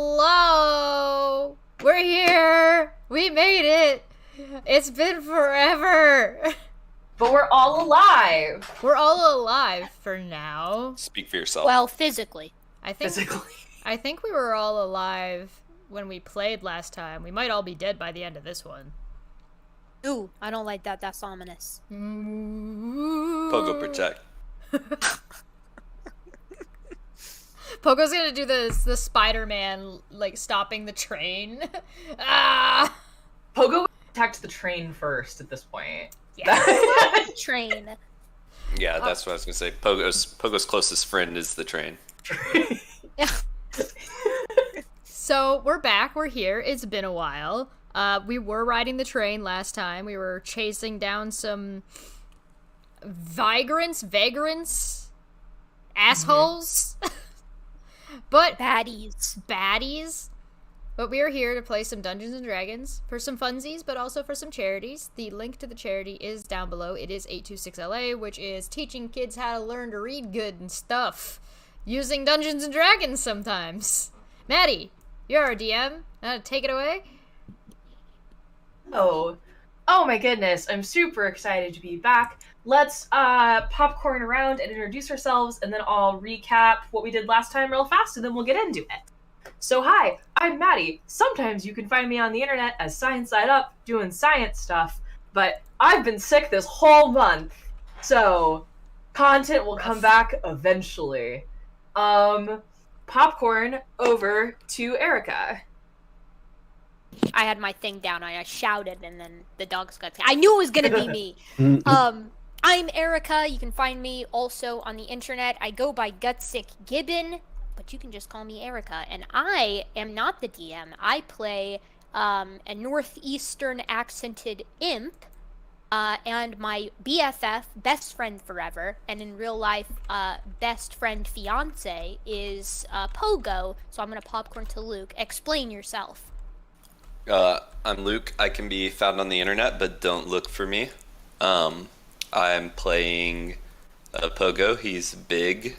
Hello! We're here! We made it! It's been forever! But we're all alive! We're all alive for now. Speak for yourself. Well, physically. I think Physically. I think we were all alive when we played last time. We might all be dead by the end of this one. Ooh, I don't like that. That's ominous. Pogo protect. Pogo's gonna do the Spider-Man, like, stopping the train. Ah! Pogo would attack the train first at this point. Yeah. Train. Yeah, that's what I was gonna say. Pogo's closest friend is the train. So, we're back. We're here. It's been a while. We were riding the train last time. We were chasing down some vagrants, assholes. But baddies. But we are here to play some Dungeons and Dragons for some funsies, but also for some charities. The link to the charity is down below. It is 826LA, which is teaching kids how to learn to read good and stuff, using Dungeons and Dragons sometimes. Maddie, you're our DM. Take it away. Oh my goodness, I'm super excited to be back. Let's popcorn around and introduce ourselves, and then I'll recap what we did last time real fast, and then we'll get into it. So hi, I'm Maddie. Sometimes you can find me on the internet as Science Side Up doing science stuff, but I've been sick this whole month, so content will come back eventually. Popcorn over to Erica. I had my thing down. I shouted, and then the dogs got. I knew it was gonna be me. I'm Erica. You can find me also on the internet. I go by Gutsick Gibbon, but you can just call me Erica. And I am not the DM. I play a northeastern accented imp, and my BFF, best friend forever, and in real life, best friend fiance is Pogo. So I'm gonna popcorn to Luke. Explain yourself. I'm Luke. I can be found on the internet, but don't look for me. I'm playing Pogo. He's big.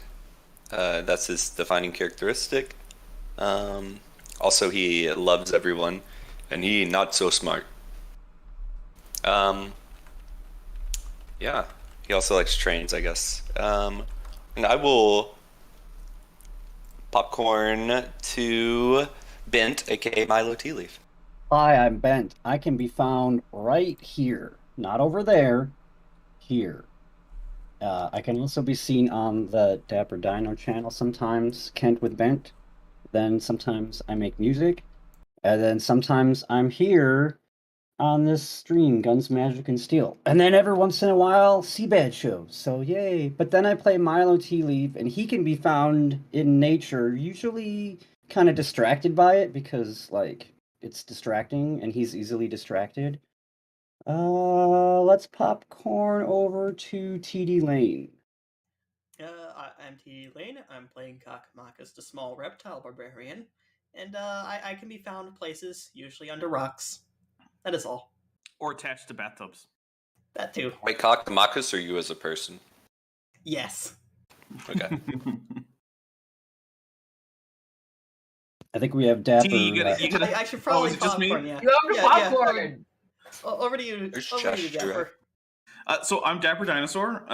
That's his defining characteristic. Also, he loves everyone, and he not so smart. Yeah, he also likes trains, I guess. And I will popcorn to Bent, aka Milo Tea Leaf. Hi, I'm Bent. I can be found right here, not over there, here. I can also be seen on the Dapper Dino channel sometimes, Kent with Bent. Then sometimes I make music. And then sometimes I'm here on this stream, Guns, Magic, and Steel. And then every once in a while, Seabad shows. So yay. But then I play Milo Tea Leaf, and he can be found in nature, usually kind of distracted by it because, like, it's distracting, and he's easily distracted. Let's popcorn over to TD Lane. I'm TD Lane. I'm playing Kakamakas, the small reptile barbarian, and I can be found places, usually under rocks. That is all. Or attached to bathtubs. That too. Wait, Kakamakas, or you as a person? Yes. Okay. I think we have Dapper. I should probably is it just me? popcorn, yeah. You have to popcorn! Over to you. There's Over to you, gesture. Dapper. So I'm Dapper Dinosaur.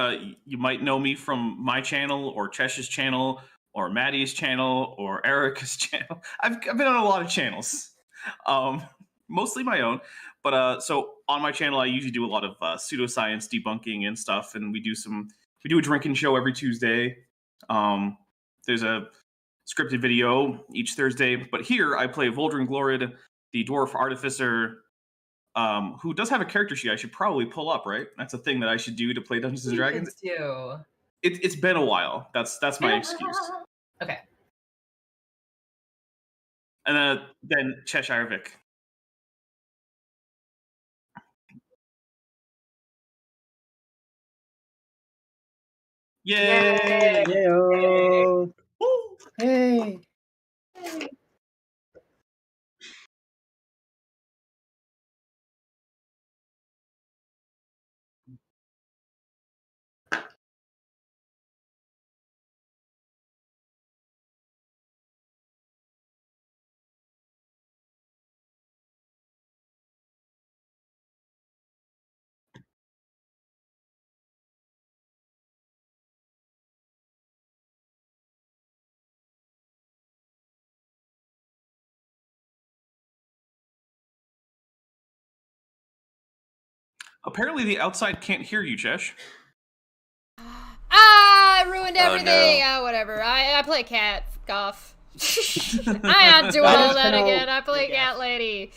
You might know me from my channel, or Chesh's channel, or Maddie's channel, or Erica's channel. I've been on a lot of channels, mostly my own. But so on my channel, I usually do a lot of pseudoscience debunking and stuff, and we do a drinking show every Tuesday. There's a scripted video each Thursday. But here I play Voldrin Glorid, the dwarf artificer. Who does have a character sheet I should probably pull up, right? That's a thing that I should do to play Dungeons and Dragons. It's been a while. That's my excuse. Okay. And then Cheshire Vic. Yay! Yayo. Hey. Apparently, the outside can't hear you, Chesh. I ruined everything. no. Whatever. I play cat golf. I not do all that again. I play cat lady.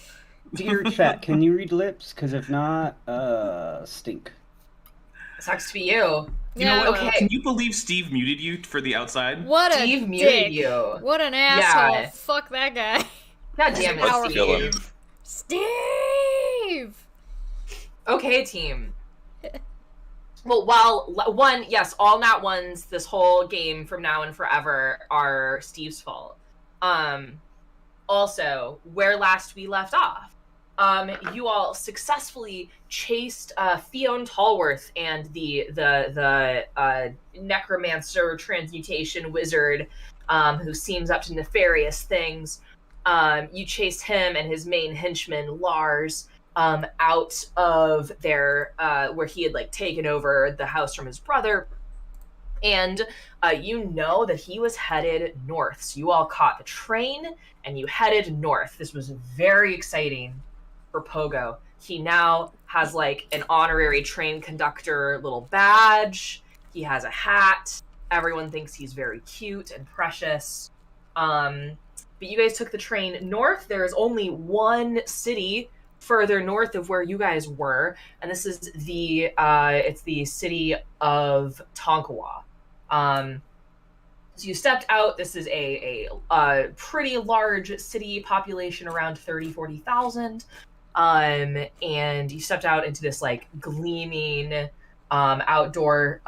Dear chat, can you read lips? Because if not, stink. Sucks to be you. You know what? Okay. Can you believe Steve muted you for the outside? What a Steve dick. muted you. What an asshole. Yeah. Fuck that guy. God damn it, Kill him. Steve. Steve! Okay, team. Well, one, yes, all nat ones this whole game from now and forever are Steve's fault. Also, where last we left off, you all successfully chased Fionn Tallworth and the necromancer transmutation wizard, who seems up to nefarious things. You chased him and his main henchman Lars out of their where he had taken over the house from his brother, and you know that he was headed north. So you all caught the train and you headed north. This was very exciting for Pogo. He now has an honorary train conductor little badge. He has a hat. Everyone thinks he's very cute and precious. But you guys took the train north. There is only one city further north of where you guys were, and this is it's the city of Tonkawa. So you stepped out. This is a pretty large city, population around 40,000. And you stepped out into this gleaming outdoor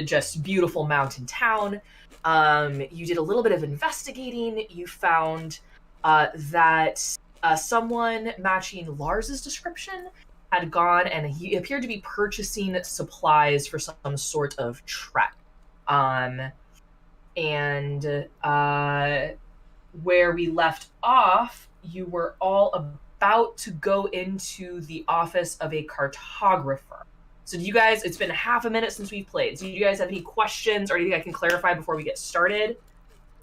just beautiful mountain town. You did a little bit of investigating. You found that someone matching Lars's description had gone, and he appeared to be purchasing supplies for some sort of trek. Where we left off, you were all about to go into the office of a cartographer. So do you guys, it's been half a minute since we've played. Do you guys have any questions or anything I can clarify before we get started?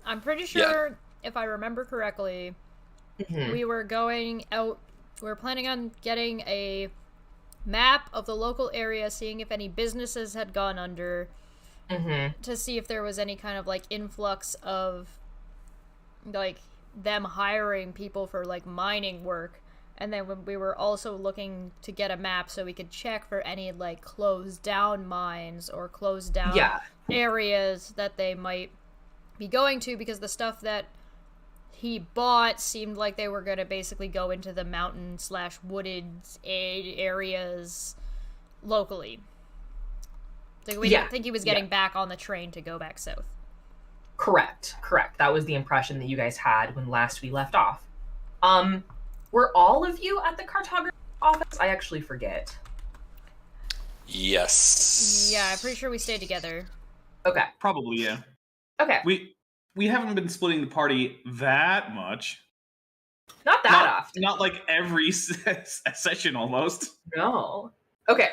I'm pretty sure, if I remember correctly, we were going out, we were planning on getting a map of the local area, seeing if any businesses had gone under, to see if there was any kind of influx of them hiring people for mining work. And then when we were also looking to get a map so we could check for any closed down mines or closed down areas that they might be going to, because the stuff that he bought seemed like they were going to basically go into the mountain/wooded areas locally. So we didn't think he was getting back on the train to go back south. Correct. That was the impression that you guys had when last we left off. Were all of you at the cartography office? I actually forget. Yes. Yeah, I'm pretty sure we stayed together. Okay. Probably, yeah. Okay. We haven't been splitting the party that much. Not that often. Not every session, almost. No. Okay.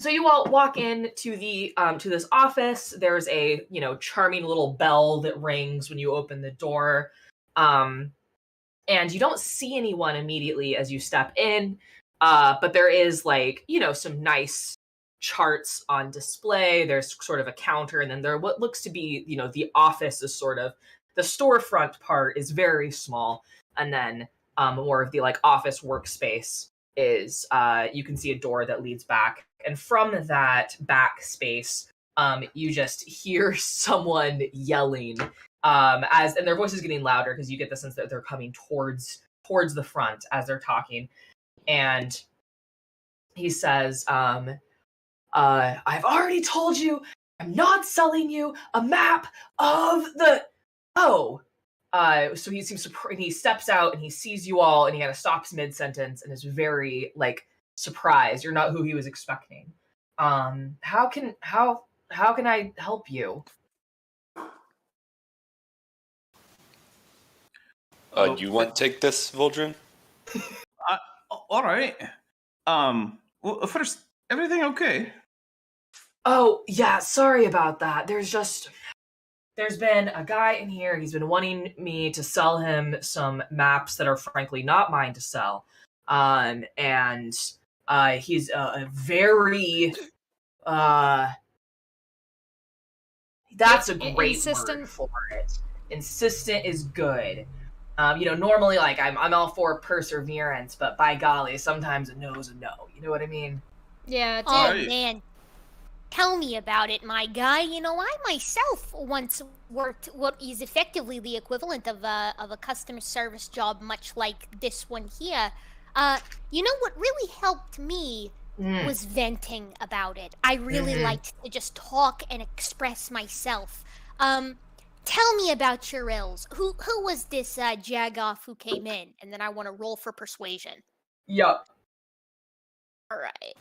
So you all walk in to the to this office. There's a charming little bell that rings when you open the door, and you don't see anyone immediately as you step in. But there is some nice charts on display. There's sort of a counter, and then there what looks to be the office is sort of the storefront part is very small, and then more of the office workspace is you can see a door that leads back, and from that back space you just hear someone yelling and their voice is getting louder because you get the sense that they're coming towards the front as they're talking, and he says I've already told you I'm not selling you a map of the so he seems surprised, and he steps out and he sees you all, and he kind of stops mid-sentence and is very surprised. You're not who he was expecting. How can I help you? You want to take this, Voldrin? All right. Well, first, everything okay? Oh, yeah, sorry about that. There's been a guy in here, he's been wanting me to sell him some maps that are frankly not mine to sell. and he's a very that's a great insistent word for it. Insistent is good. Normally, like, I'm all for perseverance, but by golly, sometimes a no's a no. You know what I mean? Yeah, dude. Oh, man. Tell me about it, my guy. I myself once worked what is effectively the equivalent of a customer service job, much like this one here. What really helped me was venting about it. I really liked to just talk and express myself. Tell me about your ills. Who was this jagoff who came in? And then I want to roll for persuasion. Yup. All right.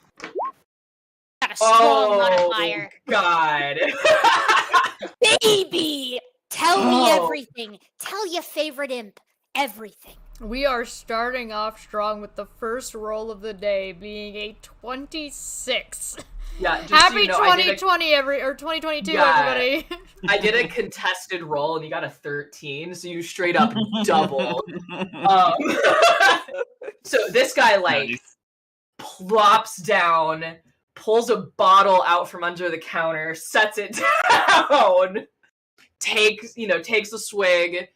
Got a strong modifier. God. Baby! Tell me everything. Tell your favorite imp everything. We are starting off strong with the first roll of the day being a 26. Yeah, Happy 2020 or 2022, everybody. I did a contested roll and you got a 13, so you straight up doubled. So this guy plops down, pulls a bottle out from under the counter, sets it down, takes a swig,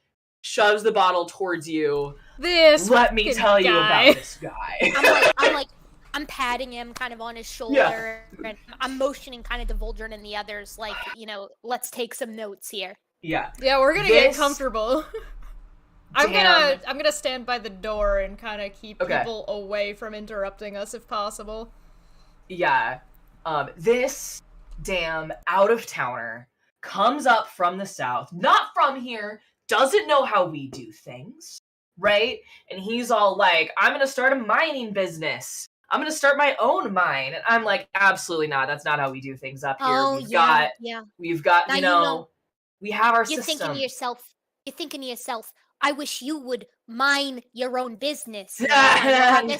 shoves the bottle towards you. Let me tell you about this guy. I'm patting him kind of on his shoulder, and I'm motioning kind of to Vol'jin and the others, let's take some notes here. Yeah. Yeah, we're gonna get comfortable. I'm gonna stand by the door and kind of keep people away from interrupting us if possible. Yeah. This damn out-of-towner comes up from the south, not from here, doesn't know how we do things, right? And he's all like, I'm gonna start a mining business. I'm gonna start my own mine. And I'm like, absolutely not. That's not how we do things up here. We've got, we have our system. You're thinking to yourself, I wish you would mine your own business. Yeah. And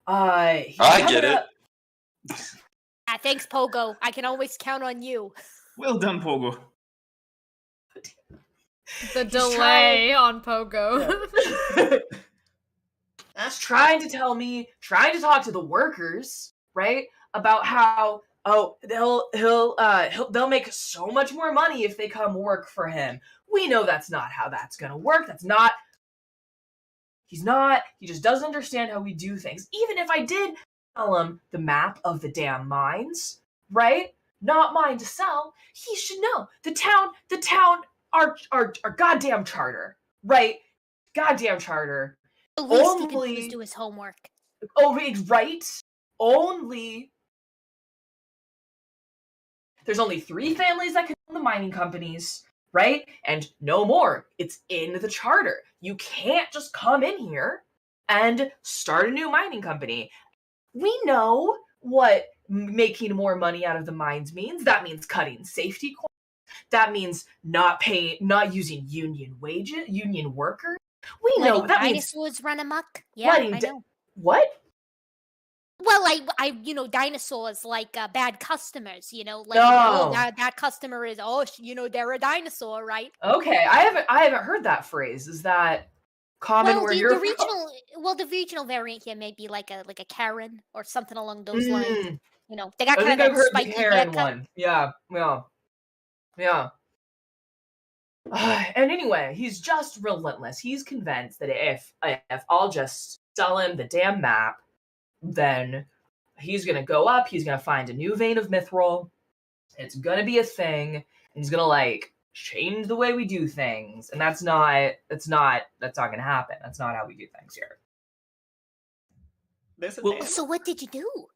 I get it. Thanks, Pogo. I can always count on you. Well done, Pogo. The delay on Pogo. That's trying to talk to the workers, right? About how they'll make so much more money if they come work for him. We know that's not how that's gonna work. He just doesn't understand how we do things. Even if I did tell him the map of the damn mines, right? Not mine to sell. He should know. The town, our goddamn charter, right? Goddamn charter. At least he can please do his homework. Oh, right? There's only 3 families that can own the mining companies, right? And no more. It's in the charter. You can't just come in here and start a new mining company. We know what making more money out of the mines means. That means cutting safety costs. That means not using union workers. We know that dinosaurs run amok. Yeah, I know. What? Well, dinosaurs bad customers. That customer is they're a dinosaur, right? Okay, I haven't heard that phrase. Is that common where you're from? The regional variant here may be like a Karen or something along those lines. They got kind of that spiky haircut. One. Yeah. And anyway, he's just relentless. He's convinced that if I'll just sell him the damn map, then he's gonna go up. He's gonna find a new vein of mithril. It's gonna be a thing, and he's gonna change the way we do things. And that's not gonna happen. That's not how we do things here. So what did you do?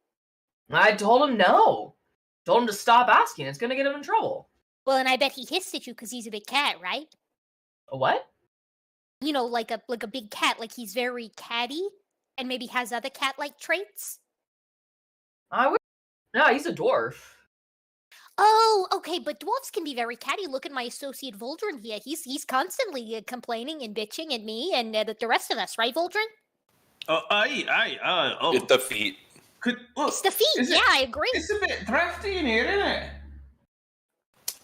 I told him no. Told him to stop asking. It's gonna get him in trouble. Well, and I bet he hissed at you because he's a big cat, right? A what? Like a big cat. Like he's very catty and maybe has other cat-like traits. No, he's a dwarf. Oh, okay, but dwarves can be very catty. Look at my associate Vol'jin here. He's constantly complaining and bitching at me and the rest of us, right, Vol'jin? It's the feet. It's the feet. I agree. It's a bit drafty in here, isn't it?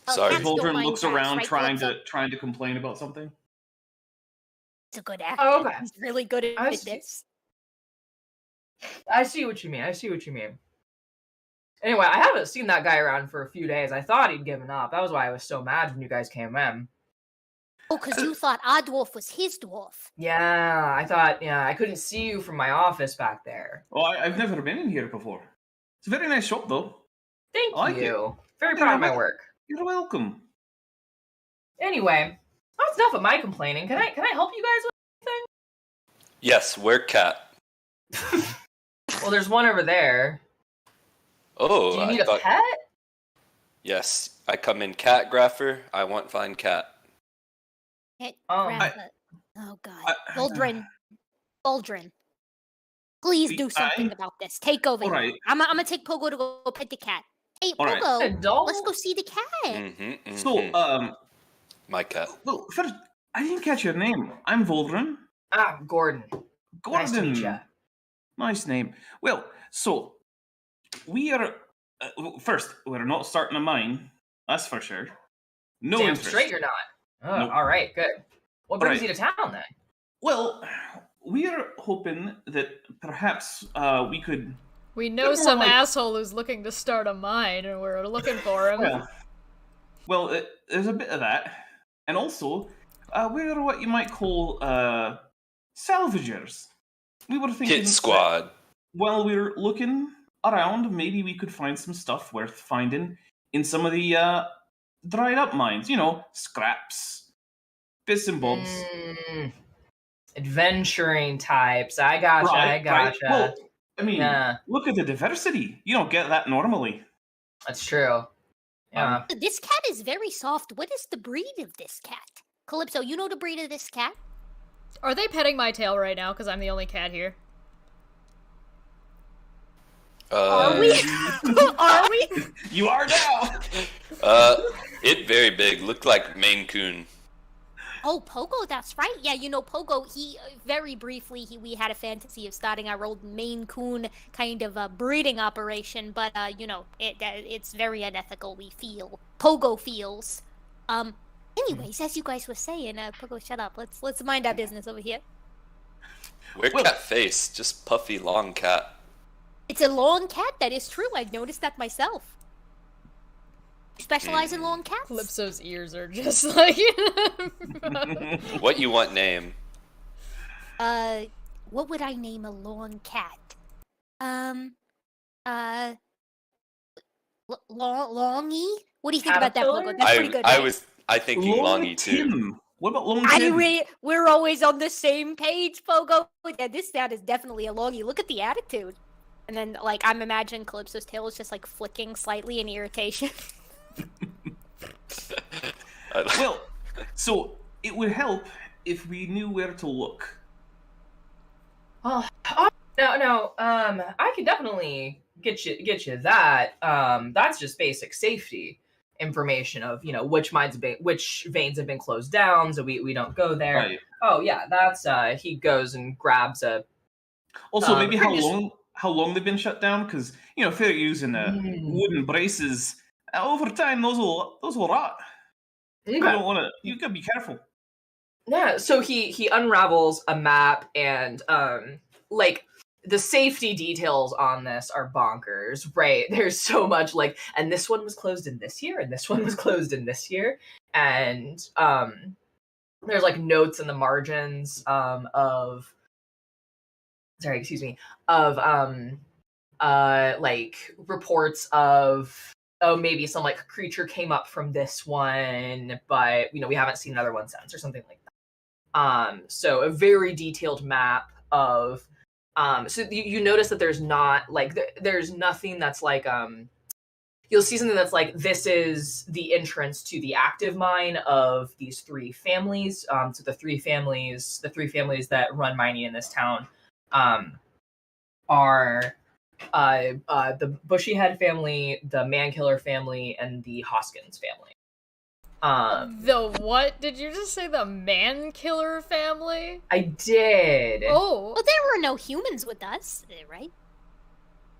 Sorry. cats don't Voldrin mind looks cats, around right, trying Calypso? to complain about something. He's a good actor. Oh, okay. He's really good I at see. this. I see what you mean. I see what you mean. Anyway, I haven't seen that guy around for a few days. I thought he'd given up. That was why I was so mad when you guys came in. Oh, because you thought our dwarf was his dwarf. Yeah, I thought, I couldn't see you from my office back there. Oh, I've never been in here before. It's a very nice shop, though. Thank I like you. Very Yeah, proud of my well- work. You're welcome. Anyway, that's enough of my complaining. Can I help you guys Yes, where cat? with? Well, there's one over there. Oh, Do you I need a thought. pet? Yes, I come in cat grapher. I want find cat. Oh God, Boldrin, please do something about this. Take over. All here. right. I'm gonna take Pogo to go pet the cat. Hey, All right. Pogo, Adult? let's go see the cat. Mm-hmm, So, my cat. well, first, I didn't catch your name. I'm Voldrin. Gordon. Gordon. Nice to meet ya. Nice name. Well, so we are first. We're not starting a mine. That's for sure. No Damn interest. straight you're not. Oh, Nope. all right, good. What brings Right. you to town then? Well, we are hoping that perhaps we could. We know Good some more like- asshole who's looking to start a mine, and we're looking for him. Well, there's a bit of that, and also we're what you might call salvagers. We were thinking. Hit squad. While we're looking around, maybe we could find some stuff worth finding in some of the dried up mines. You know, scraps, bits and bobs. Adventuring types. I gotcha. I gotcha. Well, I mean, Yeah. look at the diversity. You don't get that normally. That's true. Yeah. This cat is very soft. What is the breed of this cat? Calypso, you know the breed of this cat? Are they petting my tail right now? Because I'm the only cat here. Are we? Are we? You are now. It very big. Looked like Maine Coon. Oh, Pogo, that's right. Yeah, you know, Pogo, he, very briefly, we had a fantasy of starting our old Maine Coon kind of a breeding operation, but, you know, it's very unethical, we feel. Pogo feels. Anyways, as you guys were saying, Pogo, shut up. Let's mind our business over here. Where cat face? Just puffy long cat. It's a long cat, that is true. I've noticed that myself. You specialize in long cats? Calypso's ears are just like... What you want name? What would I name a long cat? Longy? What do you think about that, Pogo? That's pretty good, I right? was thinking Longy too. Tim. What about Long Tim? We're always on the same page, Pogo. Yeah, this cat is definitely a longy. Look at the attitude. And then, like, I'm imagining Calypso's tail is just, like, flicking slightly in irritation. Well, so it would help if we knew where to look. Oh, no. I could definitely get you that. That's just basic safety information of which veins have been closed down, so we don't go there. Right. Oh yeah, that's he goes and grabs a. Also, maybe how long they've been shut down? Because if they're using wooden braces, over time those will rot. Okay. You don't want to. You gotta be careful. Yeah, so he unravels a map and like the safety details on this are bonkers, right? There's so much and this one was closed in this year and this one was closed in this year, and there's notes in the margins of reports of maybe some creature came up from this one, but we haven't seen another one since or something like that. So a very detailed map of so you notice that there's not there's nothing that's you'll see something that's this is the entrance to the active mine of these three families. So the three families that run mining in this town are the Bushyhead family, the Mankiller family, and the Hoskins family. The what? Did you just say the Mankiller family? I did. Oh. Well, there were no humans with us, right?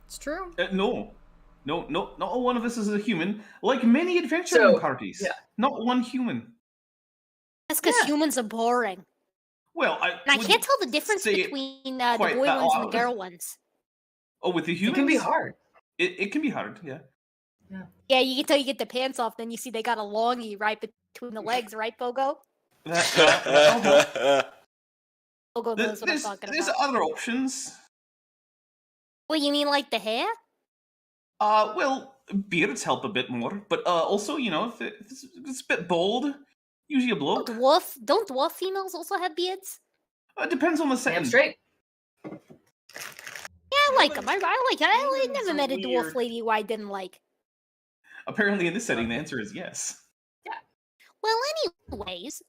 It's true. No. No, not one of us is a human. Like many adventuring parties, not one human. That's because humans are boring. Well, I can't tell the difference between the boy ones and the girl ones. Oh, with the humans? It can be hard. It can be hard, yeah. Yeah, you can tell you get the pants off, then you see they got a longie right between the legs, right, Pogo? Pogo knows what I'm talking There's about. other options. Well, you mean like the hair? Well, beards help a bit more, but also, if it's a bit bold, usually a bloke. Don't dwarf females also have beards? It depends on the setting. Damn straight. Yeah, I like them. I like it. I never met a dwarf lady who I didn't like. Apparently, in this setting, the answer is yes. Yeah. Well, anyways,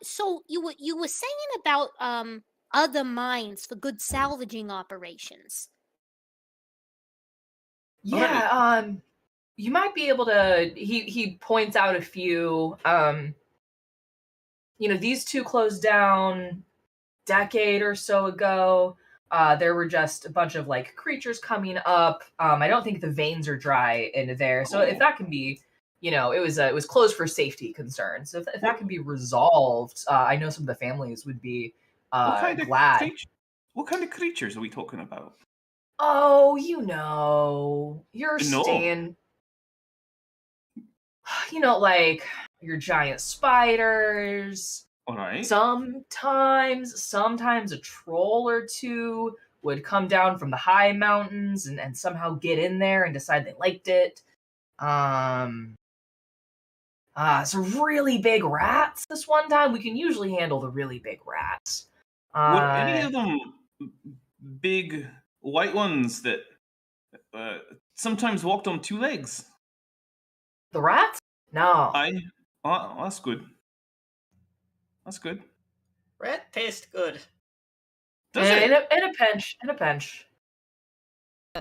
so you were saying about other mines for good salvaging operations. Yeah, you might be able to. He points out a few. These two closed down decade or so ago. There were just a bunch of like creatures coming up. I don't think the veins are dry into there. So if that can be, it was closed for safety concerns. So if that can be resolved, I know some of the families would be glad. What kind of creatures are we talking about? Oh, you're staying. Like your giant spiders. All right. Sometimes a troll or two would come down from the high mountains and somehow get in there and decide they liked it. Some really big rats this one time. We can usually handle the really big rats. Were any of them big white ones that sometimes walked on two legs? The rats? No. That's good. That's good. Rat tastes good. Does it? In a pinch.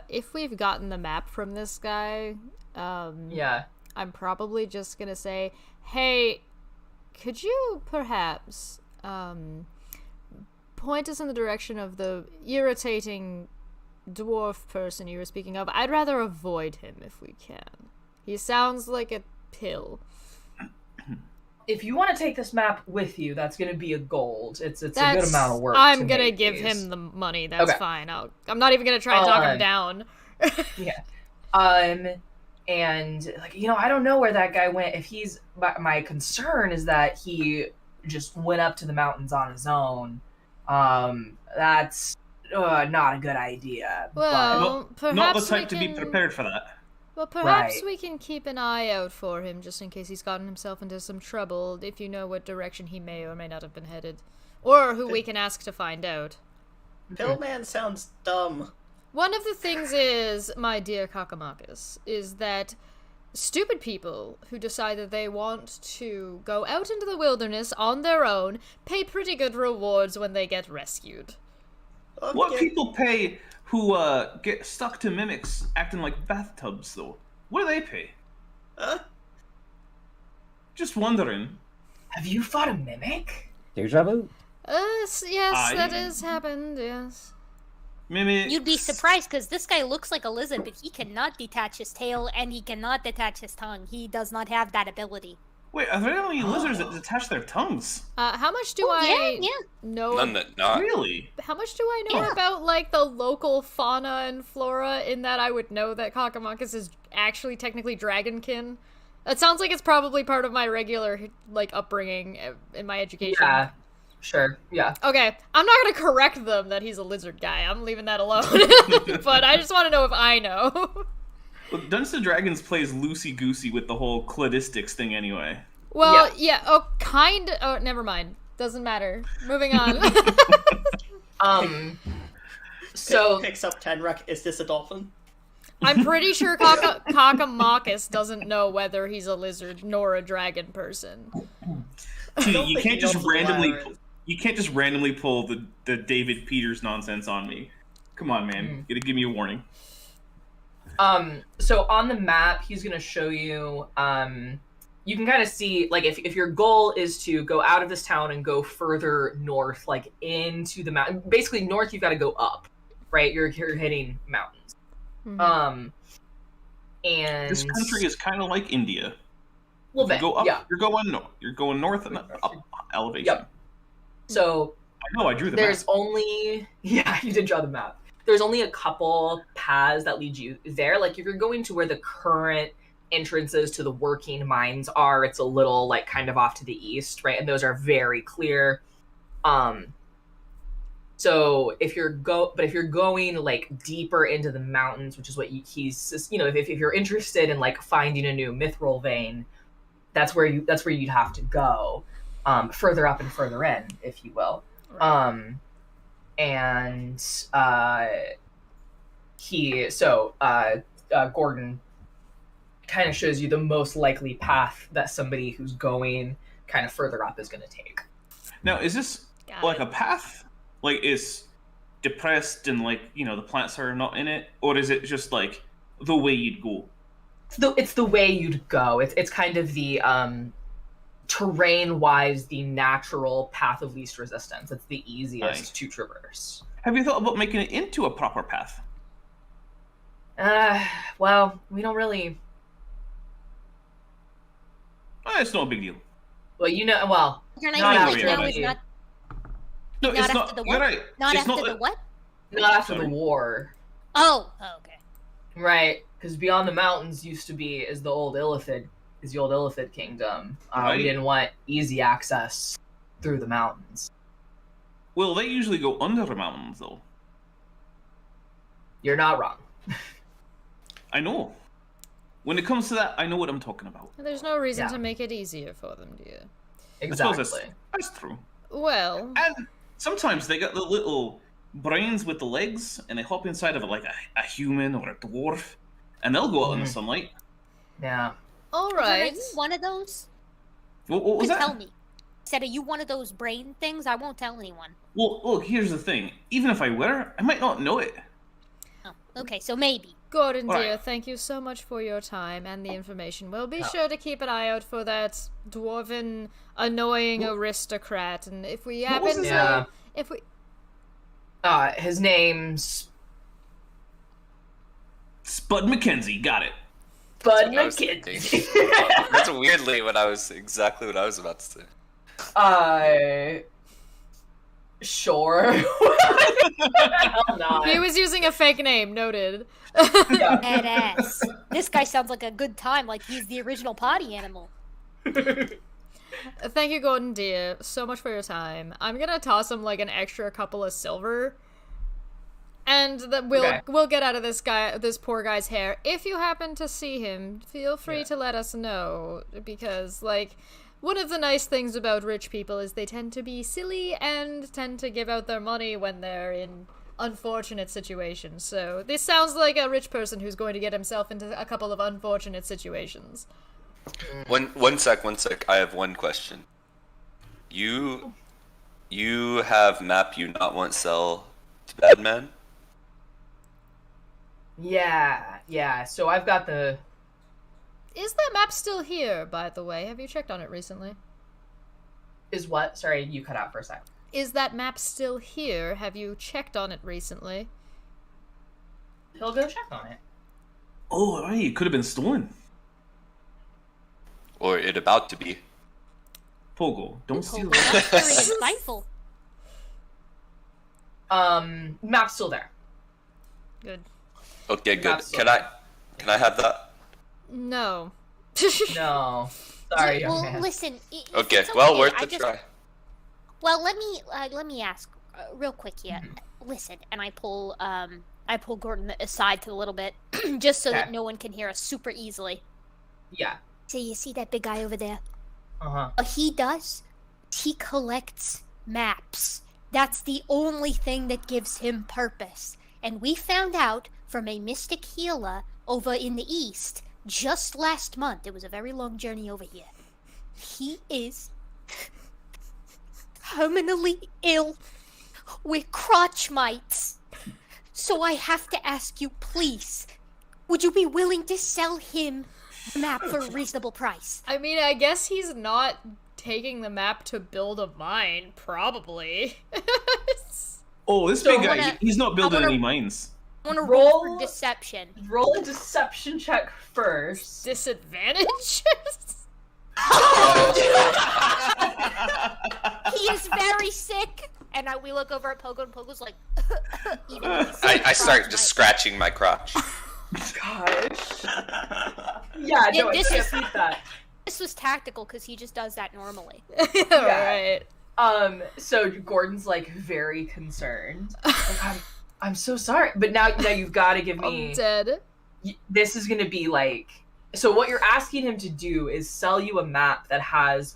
If we've gotten the map from this guy, I'm probably just gonna say, hey, could you perhaps point us in the direction of the irritating dwarf person you were speaking of? I'd rather avoid him if we can. He sounds like a pill. If you want to take this map with you, that's going to be a gold. It's a good amount of work. I'm going to give him the money. That's fine. I'm not even going to try and talk him down. Yeah. And I don't know where that guy went. If he's my concern is that he just went up to the mountains on his own. That's not a good idea. Well, perhaps not the type to be prepared for that. Well, perhaps we can keep an eye out for him just in case he's gotten himself into some trouble, if you know what direction he may or may not have been headed. Or who we can ask to find out. Pillman sounds dumb. One of the things is, my dear Kakamakis, is that stupid people who decide that they want to go out into the wilderness on their own pay pretty good rewards when they get rescued. Okay. What people pay who get stuck to mimics acting like bathtubs, though? What do they pay? Just wondering. Have you fought a mimic? Deja vu? Yes, that has happened, yes. Mimics. You'd be surprised, because this guy looks like a lizard, but he cannot detach his tail, and he cannot detach his tongue. He does not have that ability. Wait, are there any lizards that detach their tongues? How much do I know? None that not. Really? How much do I know about, the local fauna and flora, in that I would know that Kakamakis is actually technically dragonkin? That sounds like it's probably part of my regular, upbringing in my education. Yeah, sure, yeah. Okay, I'm not gonna correct them that he's a lizard guy. I'm leaving that alone. But I just want to know if I know. Well, Dungeons & Dragons plays loosey-goosey with the whole cladistics thing anyway. Well, never mind. Doesn't matter. Moving on. So picks up Tenrek. Is this a dolphin? I'm pretty sure Kakamakis doesn't know whether he's a lizard nor a dragon person. You can't just randomly pull the David Peters nonsense on me. Come on, man. You gotta give me a warning. So on the map, he's gonna show you, you can kind of see, if your goal is to go out of this town and go further north, into the mountain. Basically, north, you've got to go up, right? You're hitting mountains. Mm-hmm. And This country is kind of like India. Well, You go up, yeah. you're going north. You're going north and up elevation. Yep. So I know I drew the there's map. only you did draw the map. There's only a couple paths that lead you there. Like if you're going to where the current entrances to the working mines are, it's a little like kind of off to the east, right? And those are very clear. So if you're going like deeper into the mountains, which is what he's, you know, if you're interested in like finding a new mithril vein, that's where you'd have to go, further up and further in, if you will. Right. Gordon kind of shows you the most likely path that somebody who's going kind of further up is going to take. Now, is this like a path? Like, it's depressed and, like, you know, the plants are not in it? Or is it just, like, the way you'd go? It's the way you'd go. It's kind of the, terrain-wise, the natural path of least resistance. It's the easiest to traverse. Have you thought about making it into a proper path? Well, we don't really... It's not a big deal. Well, you know, well... You're not not after now is not... No, not it's after not. The You're what? right. Not it's after not the what? Not after Sorry. the war. Oh, okay. Right, because beyond the mountains used to be the old Illithid kingdom. Right. We didn't want easy access through the mountains. Well, they usually go under the mountains, though. You're not wrong. I know. When it comes to that, I know what I'm talking about. There's no reason to make it easier for them, do you? Exactly. I suppose that's true. Well... And sometimes they got the little brains with the legs, and they hop inside of it like a human or a dwarf, and they'll go out in the sunlight. Yeah. All right. Are you one of those? What was that? Tell me. Said, are you one of those brain things? I won't tell anyone. Well, look, here's the thing. Even if I were, I might not know it. Oh, okay, so maybe. Gordon, All dear, right. thank you so much for your time and the information. We'll be sure to keep an eye out for that dwarven, annoying aristocrat, and if we happen to... Yeah. If we... His name's... Spud McKenzie, got it. Bud That's what I was McKenzie. thinking. That's weirdly exactly what I was about to say. Sure. Hell not. He was using a fake name, noted. Badass. This guy sounds like a good time, like he's the original party animal. Thank you, Gordon, dear, so much for your time. I'm gonna toss him like an extra couple of silver, and that we'll get out of this poor guy's hair. If you happen to see him, feel free to let us know, because like one of the nice things about rich people is they tend to be silly and tend to give out their money when they're in unfortunate situations. So this sounds like a rich person who's going to get himself into a couple of unfortunate situations. One sec. I have one question. You have map you not want sell to bad men? Yeah. So I've got the... Is that map still here, by the way? Have you checked on it recently? Is what? Sorry, you cut out for a second. Is that map still here? Have you checked on it recently? He'll go check on it. Oh, right, it could have been stolen. Or it about to be? Pogo, don't steal That's it. very insightful. Map's still there. Good. Okay, good. Map's still Can I have that? No. No. Sorry, young Well, man. listen. Okay, it's well, okay. worth I a just- try. Well, let me ask real quick here. Listen, and I pull Gordon aside to a little bit, just so that Okay. no one can hear us super easily. Yeah. So you see that big guy over there? Uh-huh. What he does, he collects maps. That's the only thing that gives him purpose. And we found out from a mystic healer over in the east just last month. It was a very long journey over here. He is terminally ill with crotch mites. So I have to ask you, please, would you be willing to sell him the map for a reasonable price? I mean, I guess he's not taking the map to build a mine, probably. Oh, this So big guy, he's not building wanna- any mines. I want to roll for deception. Roll a deception check first. Disadvantage? He is very sick. And we look over at Pogo, and Pogo's like, I start just scratching my crotch. Gosh. Yeah, no, I can't beat that. This was tactical because he just does that normally. Yeah. Right. So Gordon's like very concerned. Like, I'm so sorry, but now you've got to give me. I'm dead. This is gonna be like. So what you're asking him to do is sell you a map that has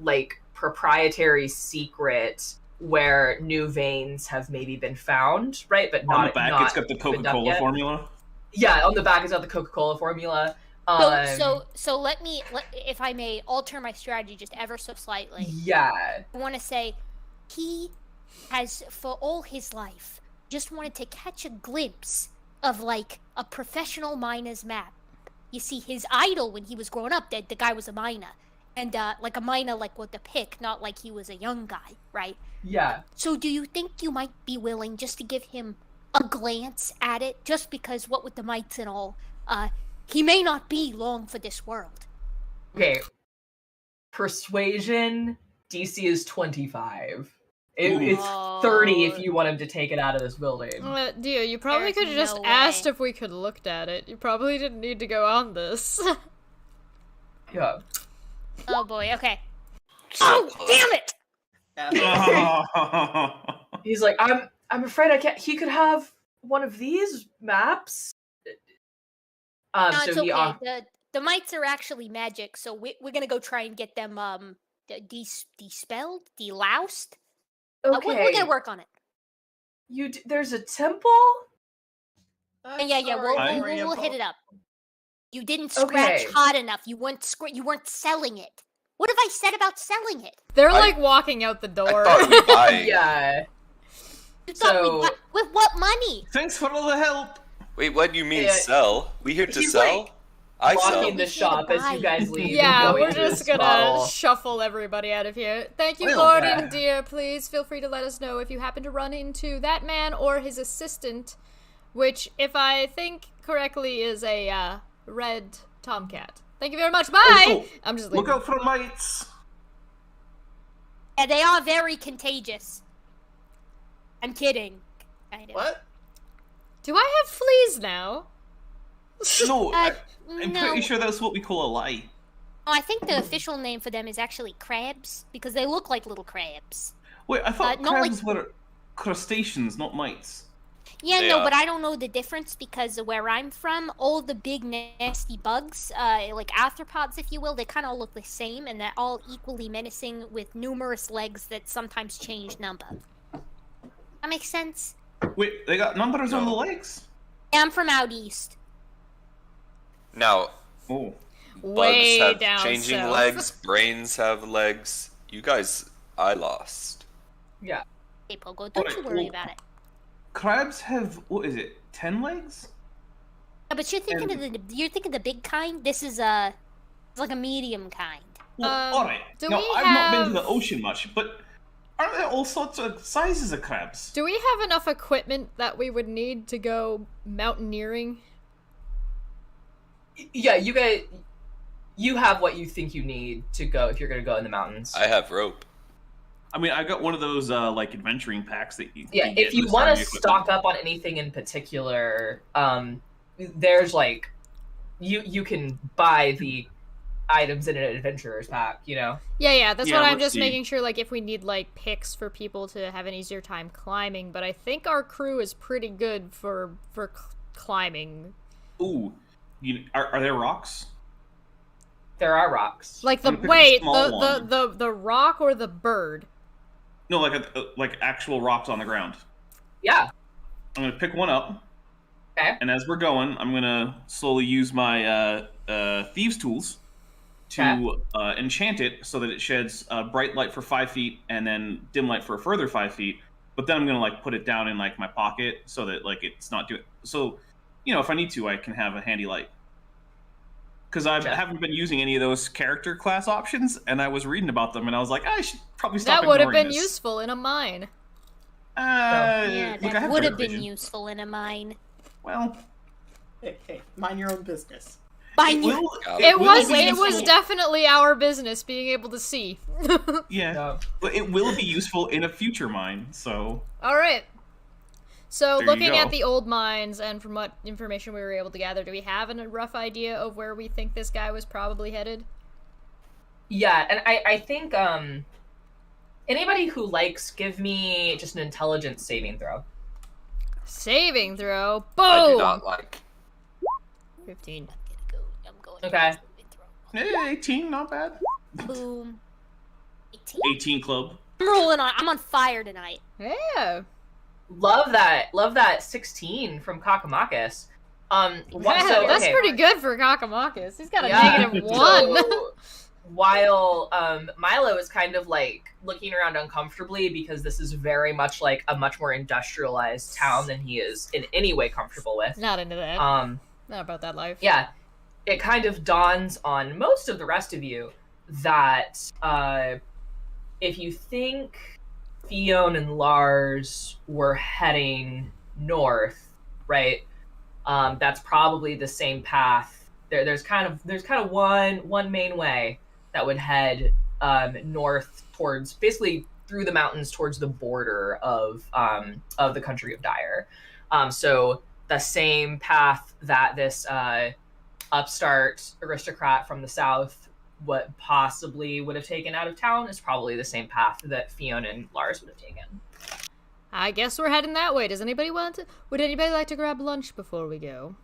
like proprietary secret where new veins have maybe been found, right? But not on the back. Not it's got the Coca-Cola formula. Yeah, on the back it's got the Coca-Cola formula. So let me, if I may, alter my strategy just ever so slightly. Yeah. I want to say, he has for all his life just wanted to catch a glimpse of like a professional miner's map. You see, his idol when he was growing up, the guy was a miner. And, like a miner, like with the pick, not like he was a young guy, right? Yeah. So do you think you might be willing just to give him a glance at it? Just because what with the mites and all, he may not be long for this world. Okay. Persuasion, DC is 25. It's 30 if you want him to take it out of this building. Dio, you probably could have just asked if we could looked at it. You probably didn't need to go on this. Yeah. Oh boy, okay. Oh, damn it! He's like, I'm afraid I can't. He could have one of these maps. No, it's okay. The mites are actually magic, so we're gonna go try and get them dispelled, deloused. Okay. We're gonna work on it. There's a temple? Yeah, we'll hit it up. You didn't scratch hard enough. You weren't selling it. What have I said about selling it? They're like walking out the door. I thought we were buying. Yeah. With what money? Thanks for all the help. Wait, what do you mean sell? We here to sell? Like, I sell. blocking the shop as you guys leave. Yeah, we're just gonna shuffle everybody out of here. Thank you, Lord and dear. Please feel free to let us know if you happen to run into that man or his assistant, which, if I think correctly, is a red tomcat. Thank you very much. Bye! I'm just leaving. Look out for mites. Yeah, they are very contagious. I'm kidding. Kind of. What? Do I have fleas now? No, I'm no. pretty sure that's what we call a lie. Oh, I think the official name for them is actually crabs, because they look like little crabs. Wait, I thought not crabs were crustaceans, not mites. Yeah, They no, are. but I don't know the difference because where I'm from, all the big nasty bugs, like arthropods, if you will, they kind of look the same, and they're all equally menacing with numerous legs that sometimes change number. That makes sense? Wait, they got numbers on the legs? Yeah, I'm from out east. Now, Oh. Way bugs have down changing south. legs, brains have legs. You guys, I lost. Yeah. Hey, Pogo, don't you worry about it. Crabs have, what is it, 10 legs? Yeah, but you're thinking the big kind. This is it's like a medium kind. Well, alright. do Now, we I've not been to have- the ocean much, but aren't there all sorts of sizes of crabs? Do we have enough equipment that we would need to go mountaineering? Yeah, you have what you think you need to go if you're gonna go in the mountains. I have rope. I mean, I got one of those, like, adventuring packs that you Yeah, can get if you with want to starting stock up on anything in particular, there's like, you can buy the items in an adventurer's pack, you know? Yeah, that's Yeah, what I'm let's just see. making sure, like, if we need, like, picks for people to have an easier time climbing, but I think our crew is pretty good for climbing. Ooh. Are there rocks? There are rocks. Like, I'm picking a small one. the rock or the bird? No, like actual rocks on the ground. Yeah. I'm gonna pick one up. Okay. And as we're going, I'm gonna slowly use my thieves' tools to enchant it so that it sheds bright light for 5 feet and then dim light for a further 5 feet. But then I'm gonna like put it down in like my pocket so that like it's not doing. So, you know, if I need to, I can have a handy light. Because I haven't been using any of those character class options, and I was reading about them, and I was like, I should probably stop. That would have been ignoring this. useful in a mine. Yeah, look, I that have would dark have been vision. useful in a mine. Well, Hey, mind your own business. Mine it will, It was will be it was useful- definitely our business being able to see. Yeah, Yeah. but it will be useful in a future mine. So All right. So, There you looking go. at the old mines and from what information we were able to gather, do we have a rough idea of where we think this guy was probably headed? Yeah, and I think anybody who likes, give me just an intelligence saving throw. Saving throw. I do Boom. not like. 15. I'm going. Okay. 18, not bad. Boom. 18. 18 club. I'm rolling on. I'm on fire tonight. Yeah. Love that 16 from Kakamakis. That's pretty good for Kakamakis. He's got a Yeah. -1. So, while Milo is kind of like looking around uncomfortably because this is very much like a much more industrialized town than he is in any way comfortable with. Not into that. Not about that life. Yeah, it kind of dawns on most of the rest of you that if you think Fiona and Lars were heading north, right? That's probably the same path. There's kind of one main way that would head north towards, basically through the mountains towards the border of the country of Dire. So the same path that this upstart aristocrat from the south what possibly would have taken out of town is probably the same path that Fiona and Lars would have taken. I guess we're heading that way. Would anybody like to grab lunch before we go?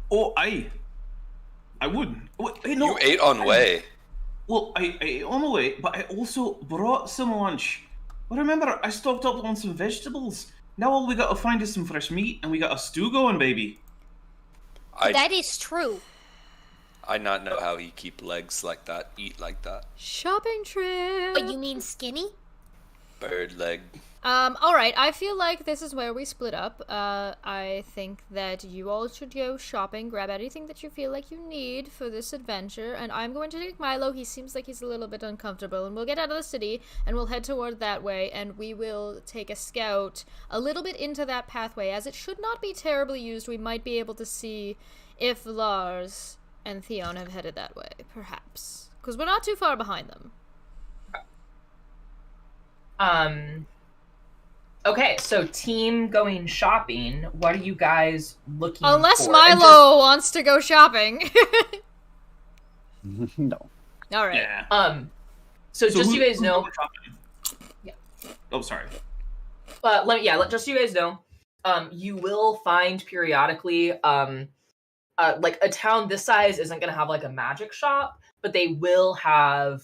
Oh, I would. No, You ate on way. Well, I ate on the way, but I also brought some lunch. But remember, I stocked up on some vegetables. Now all we gotta find is some fresh meat, and we got a stew going, baby. That is true. I not know how he keep legs like that, eat like that. Shopping trip. But you mean skinny? Bird leg. Alright, I feel like this is where we split up. I think that you all should go shopping, grab anything that you feel like you need for this adventure, and I'm going to take Milo. He seems like he's a little bit uncomfortable, and we'll get out of the city, and we'll head toward that way, and we will take a scout a little bit into that pathway. As it should not be terribly used, we might be able to see if Lars and Theon have headed that way, perhaps. Because we're not too far behind them. Okay, so team going shopping. What are you guys looking for? Unless And Milo wants to go shopping. No. All right. Yeah. So just so you guys who's know. going shopping? Yeah. Oh, sorry. Just so you guys know, you will find periodically, like a town this size isn't gonna have like a magic shop, but they will have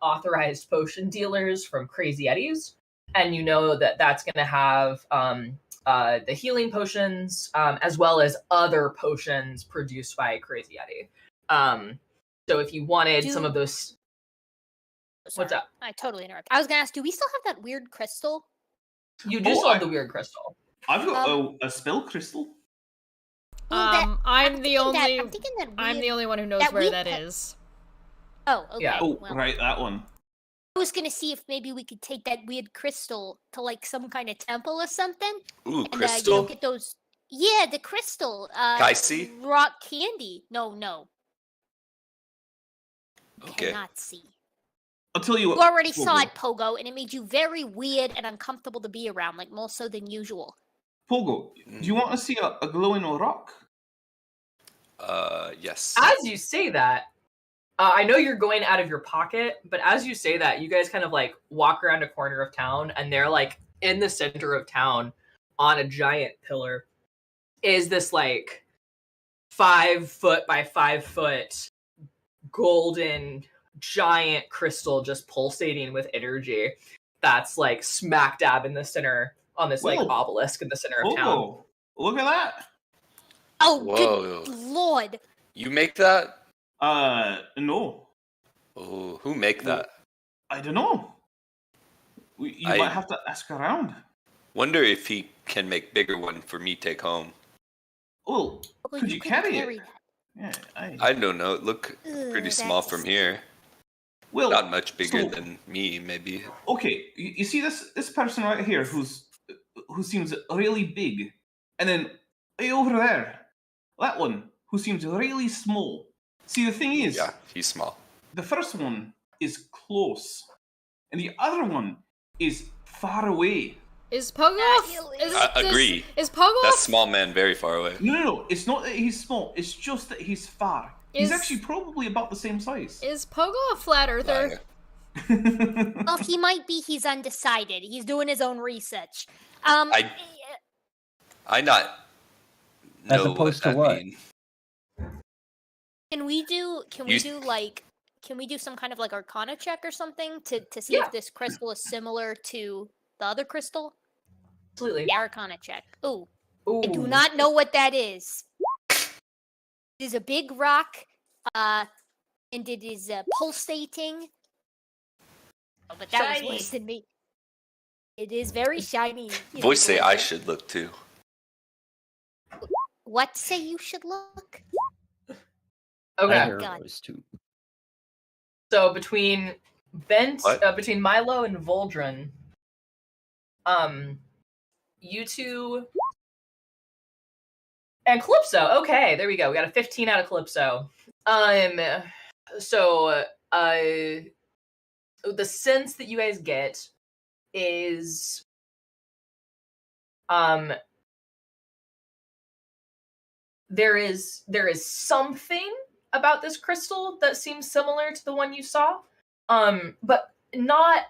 authorized potion dealers from Crazy Eddies. And you know that that's going to have the healing potions as well as other potions produced by Crazy Eddie. So if you wanted some of those... Sorry, What's up? I totally interrupted. I was going to ask, do we still have that weird crystal? You do still have the weird crystal. I've got a spell crystal. I'm the only one who knows where that pet- is. Oh, okay. Yeah. Oh, well, right, that one. I was gonna see if maybe we could take that weird crystal to like some kind of temple or something. Ooh, And crystal? get those. Yeah, the crystal. Kaisi? Rock candy. No. Okay. Cannot see. I'll tell you what. You already Pogo. saw it, Pogo, and it made you very weird and uncomfortable to be around, like more so than usual. Pogo, do you want to see a glowing rock? Yes. As you say that, I know you're going out of your pocket, but as you say that, you guys kind of like walk around a corner of town, and they're like in the center of town on a giant pillar is this like 5 foot by 5 foot golden giant crystal just pulsating with energy that's like smack dab in the center on this like Whoa. obelisk in the center of town. Pogo, look at that. Oh, Whoa. good lord! You make that? No. Oh, who make that? I don't know. You might have to ask around. Wonder if he can make bigger one for me take home. Oh, Pogo, could you could carry it? that. Yeah, I don't know. It look pretty small That's- from here. Well, Not much bigger so- than me, maybe. Okay, you see this person right here who seems really big, and then way over there, that one who seems really small. See, the thing is, Yeah, he's small. the first one is close, and the other one is far away. Is Pogo? Agree. Is Pogo? That small man very far away. No, it's not that he's small. It's just that he's far. He's Is- actually probably about the same size. Is Pogo a flat earther? Liar. Well, he might be. He's undecided. He's doing his own research. I not As know opposed to that what? mean. Can we do some kind of like Arcana check or something to see Yeah. if this crystal is similar to the other crystal? Absolutely. Yeah, Arcana check. Ooh, Ooh. I do not know what that is. It is a big rock, and it is pulsating. Oh, but that Shiny. was worse than me. It is very shiny. you Voice say know, I should look too. What say you should look? Okay. I hear God. those two. So between What? between Milo and Voldrin, you two and Calypso. Okay, there we go. We got a 15 out of Calypso. So the sense that you guys get is there is something about this crystal that seems similar to the one you saw, but not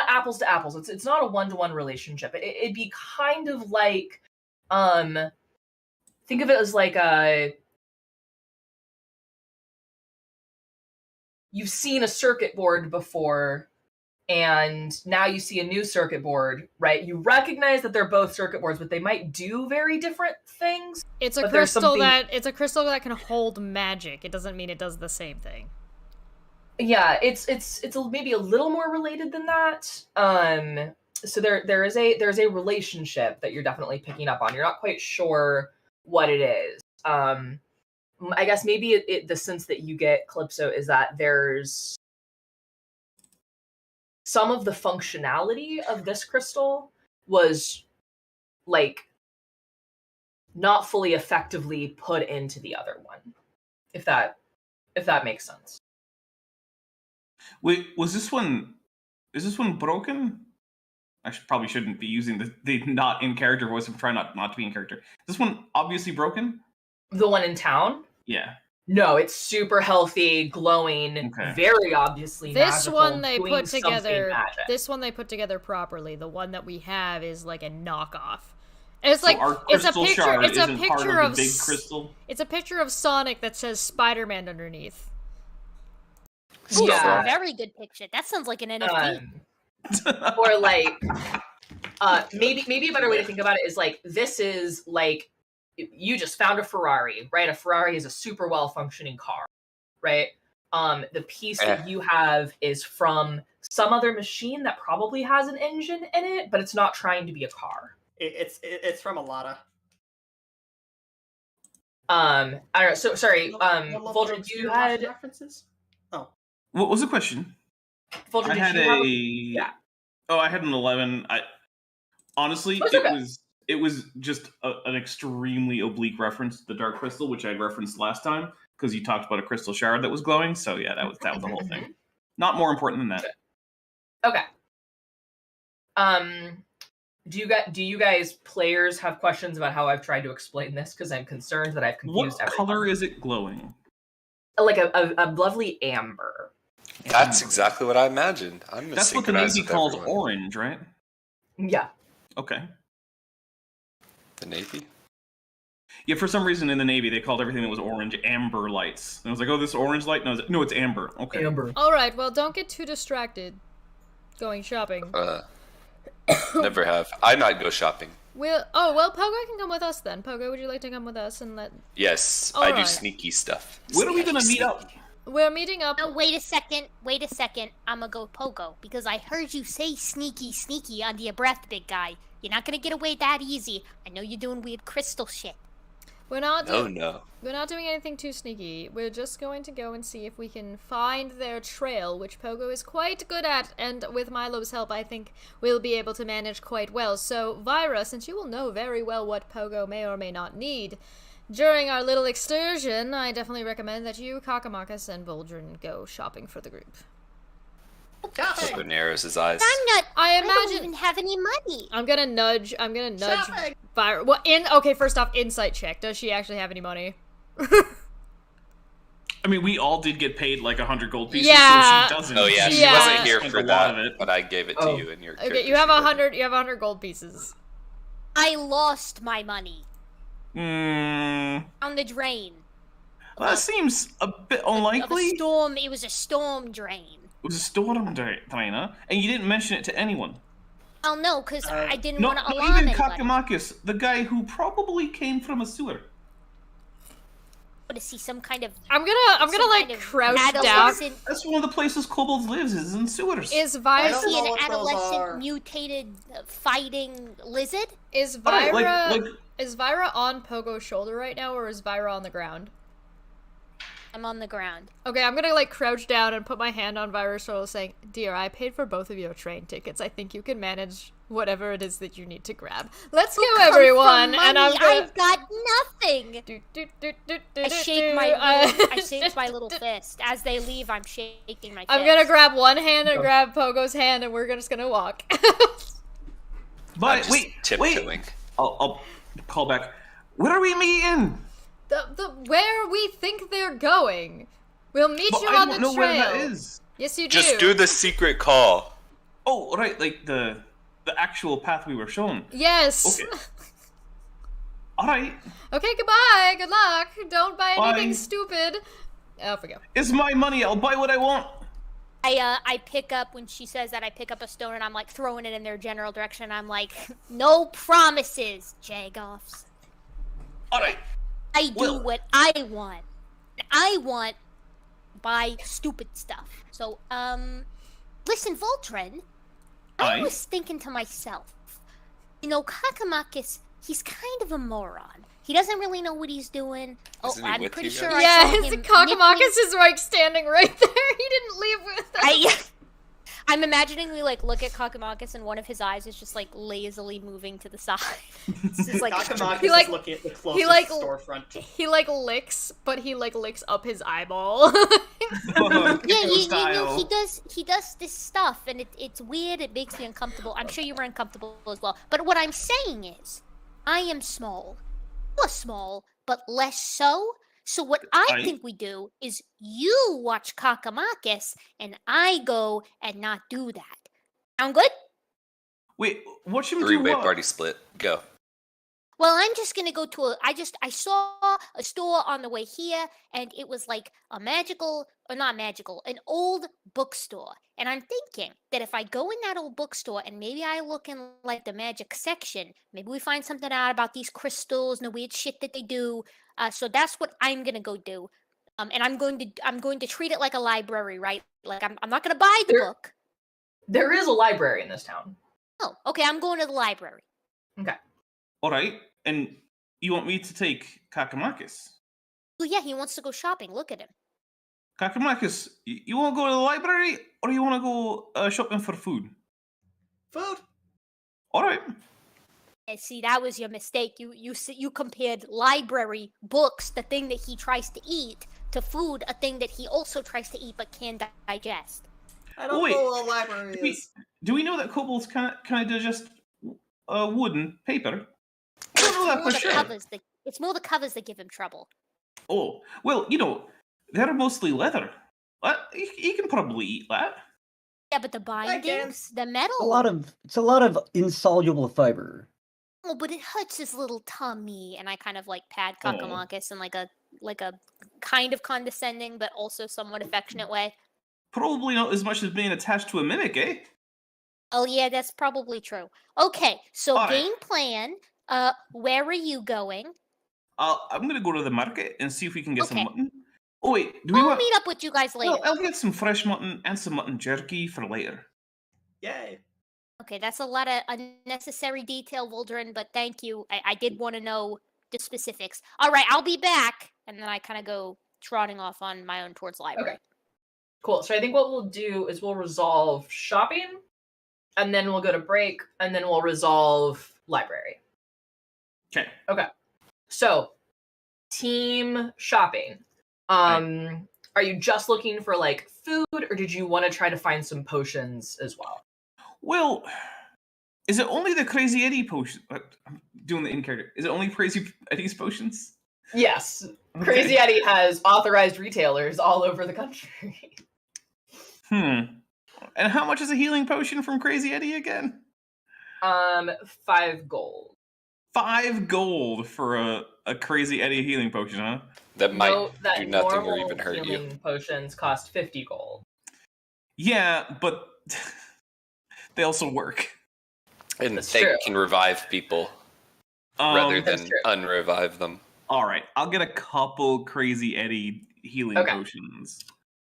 apples to apples. It's not a one-to-one relationship. It'd be kind of like think of it as like you've seen a circuit board before, and now you see a new circuit board, right? You recognize that they're both circuit boards, but they might do very different things. It's a But there's crystal something- it's a crystal that can hold magic. It doesn't mean it does the same thing. Yeah, it's maybe a little more related than that. So there's a relationship that you're definitely picking up on. You're not quite sure what it is. I guess maybe the sense that you get, Calypso, is that there's some of the functionality of this crystal was like not fully effectively put into the other one, if that makes sense. Wait, is this one broken? Probably shouldn't be using the not in character voice. I'm trying not to be in character. Is this one obviously broken? The one in town? Yeah. No, it's super healthy, glowing, Okay. very obviously This magical, one they doing put something together. magic. This one they put together properly. The one that we have is like a knockoff. And it's So like our it's a crystal picture. shard It's a isn't part picture of of the big crystal. It's a picture of Sonic that says Spider-Man underneath. Ooh, Yeah. very good picture. That sounds like an NFT. Or like maybe a better way to think about it is like, this is like, you just found a Ferrari, right? A Ferrari is a super well functioning car, right? The piece that you have is from some other machine that probably has an engine in it, but it's not trying to be a car. It's from a Lotta. I don't know. So sorry, What Voldrin, you had references? Oh, What was the question? Voldrin, I did had you have a Oh, I had an 11. Honestly, That's it okay. was just an extremely oblique reference to the Dark Crystal, which I referenced last time because you talked about a crystal shard that was glowing. So yeah, that was the whole thing. Not more important than that. Okay. Do you guys players have questions about how I've tried to explain this? Because I'm concerned that I've confused What everyone. color is it glowing? Like a lovely amber. That's exactly what I imagined. I'm gonna That's what the synchronize Navy with calls everyone. orange, right? Yeah. Okay. The Navy? Yeah, for some reason in the Navy they called everything that was orange amber lights. And I was like, oh, this orange light? No, it's amber. Okay. Amber. All right. Well, don't get too distracted going shopping. Never have. I might go shopping. Well, Pogo can come with us then. Pogo, would you like to come with us and let? Yes, All I do right. sneaky stuff. When are we gonna meet Sneaky. up? We're meeting up. Oh, wait a second. I'ma go Pogo because I heard you say sneaky under your breath, big guy. You're not gonna get away that easy. I know you're doing weird crystal shit. We're not No. We're not doing anything too sneaky. We're just going to go and see if we can find their trail, which Pogo is quite good at, and with Milo's help, I think we'll be able to manage quite well. So, Vyra, since you will know very well what Pogo may or may not need, during our little excursion, I definitely recommend that you, Kakamakis, and Boldrin go shopping for the group. Pogo narrows his eyes. I don't even have any money. I'm gonna nudge Shopping! Vyra. Well, okay, first off, insight check. Does she actually have any money? I mean, we all did get paid like 100 gold pieces, Yeah. so she doesn't. Oh yeah, she Yeah. wasn't here spent for a lot of that, it. but I gave it to you in your. Okay, you have 100. You have 100 gold pieces. I lost my money Mm, on the drain. that seems a bit Of unlikely. a storm. It was a storm drain. It was a storm drainer, and you didn't mention it to anyone. Oh no, because I didn't Not, want to not alarm even anybody. Kakamakis, the guy who probably came from a sewer. To see some kind of I'm gonna some like kind of crouch down. adolescent. That's one of the places kobolds lives, is in sewers. Is I Vyra don't See know an what those are. adolescent mutated fighting lizard? is Alright, Vyra is Vyra on Pogo's shoulder right now, or is Vyra on the ground? I'm on the ground. Okay, I'm gonna like crouch down and put my hand on Vyra's shoulder, saying, "Dear, I paid for both of your train tickets. I think you can manage whatever it is that you need to grab. Let's go, Come everyone!" from And I'm money, gonna. I've got nothing. I I shake my little fist as they leave. I'm shaking my fist. I'm gonna grab one hand and grab Pogo's hand, and we're just gonna walk. But just wait, tiptoeing. I'll call back. Where are we meeting? the where we think they're going. We'll meet But you I on don't the know trail. where that is. Yes, you Just do the secret call. Oh, right, like the actual path we were shown. Yes. Okay. All right. Okay, goodbye. Good luck. Don't buy anything Bye. stupid. Off we go. It's my money. I'll buy what I want. I pick up when she says that. I pick up a stone and I'm like throwing it in their general direction. I'm like, no promises, Jagoffs. All right. I do Well- what I want. I want buy stupid stuff. So, listen, Voltren, I Aye. was thinking to myself, you know, Kakamakis, he's kind of a moron. He doesn't really know what he's doing. Oh, Isn't he I'm with pretty you sure guys? I Yeah, saw his him Kakamakis is like standing right there. He didn't leave with us. I'm imagining we like look at Kakamakis and one of his eyes is just like lazily moving to the side. It's just like Kakamakis He, like- is looking at the closest like- storefront. He like licks, but he like licks up his eyeball. yeah, Kiko you know, style. he does this stuff, and it's weird. It makes me uncomfortable. I'm sure you were uncomfortable as well. But what I'm saying is, I am small, you are small, but less so. So what I Aye. think we do is you watch Kakamakis, and I go and not do that. Sound good? Wait, watch him do Three-way what? party split. Go. Well, I'm just gonna go to I saw a store on the way here, and it was like a magical, or not magical, an old bookstore. And I'm thinking that if I go in that old bookstore and maybe I look in like the magic section, maybe we find something out about these crystals and the weird shit that they do. So that's what I'm gonna go do. And I'm going to treat it like a library, right? Like I'm not gonna buy the There- book. There is a library in this town. Oh, okay, I'm going to the library. All right, and you want me to take Kakamakis? Oh yeah, he wants to go shopping. Look at him. Kakamakis, you want to go to the library or you want to go shopping for food? Food. All right. And see, that was your mistake. You compared library books, the thing that he tries to eat, to food, a thing that he also tries to eat but can't digest. I don't Wait, know what a library Do we, is. do we know that kobolds can digest wood and paper? I don't know that for sure. It's more the covers that give him trouble. Oh, well, you know, they're mostly leather. He can probably eat that. Yeah, but the bindings, the metal. It's a lot of insoluble fiber. Oh, but it hurts his little tummy. And I kind of like pat Oh. Kakamakis in like a kind of condescending but also somewhat affectionate way. Probably not as much as being attached to a mimic, eh? Oh yeah, that's probably true. Okay, so All right. game plan. Where are you going? I'm gonna go to the market and see if we can get some Okay. mutton. Oh wait, do we I'll want? meet up with you guys later. Well, I'll get some fresh mutton and some mutton jerky for later. Yay. Okay, that's a lot of unnecessary detail, Waldron, but thank you. I did want to know the specifics. All right, I'll be back. And then I kind of go trotting off on my own towards the library. Okay. Cool. So I think what we'll do is we'll resolve shopping, and then we'll go to break, and then we'll resolve library. Okay. Okay. So, team shopping. Are you just looking for like food, or did you want to try to find some potions as well? Well, is it only the Crazy Eddie potion? I'm doing the in-character. Is it only Crazy Eddie's potions? Yes. Okay. Crazy Eddie has authorized retailers all over the country. And how much is a healing potion from Crazy Eddie again? 5 gold. 5 gold for a Crazy Eddie healing potion, huh? That might Note that do nothing or normal even hurt you. healing potions cost 50 gold. Yeah, but they also work. And That's they true. can revive people rather that's than true. unrevive them. All right, I'll get a couple Crazy Eddie healing Okay. potions.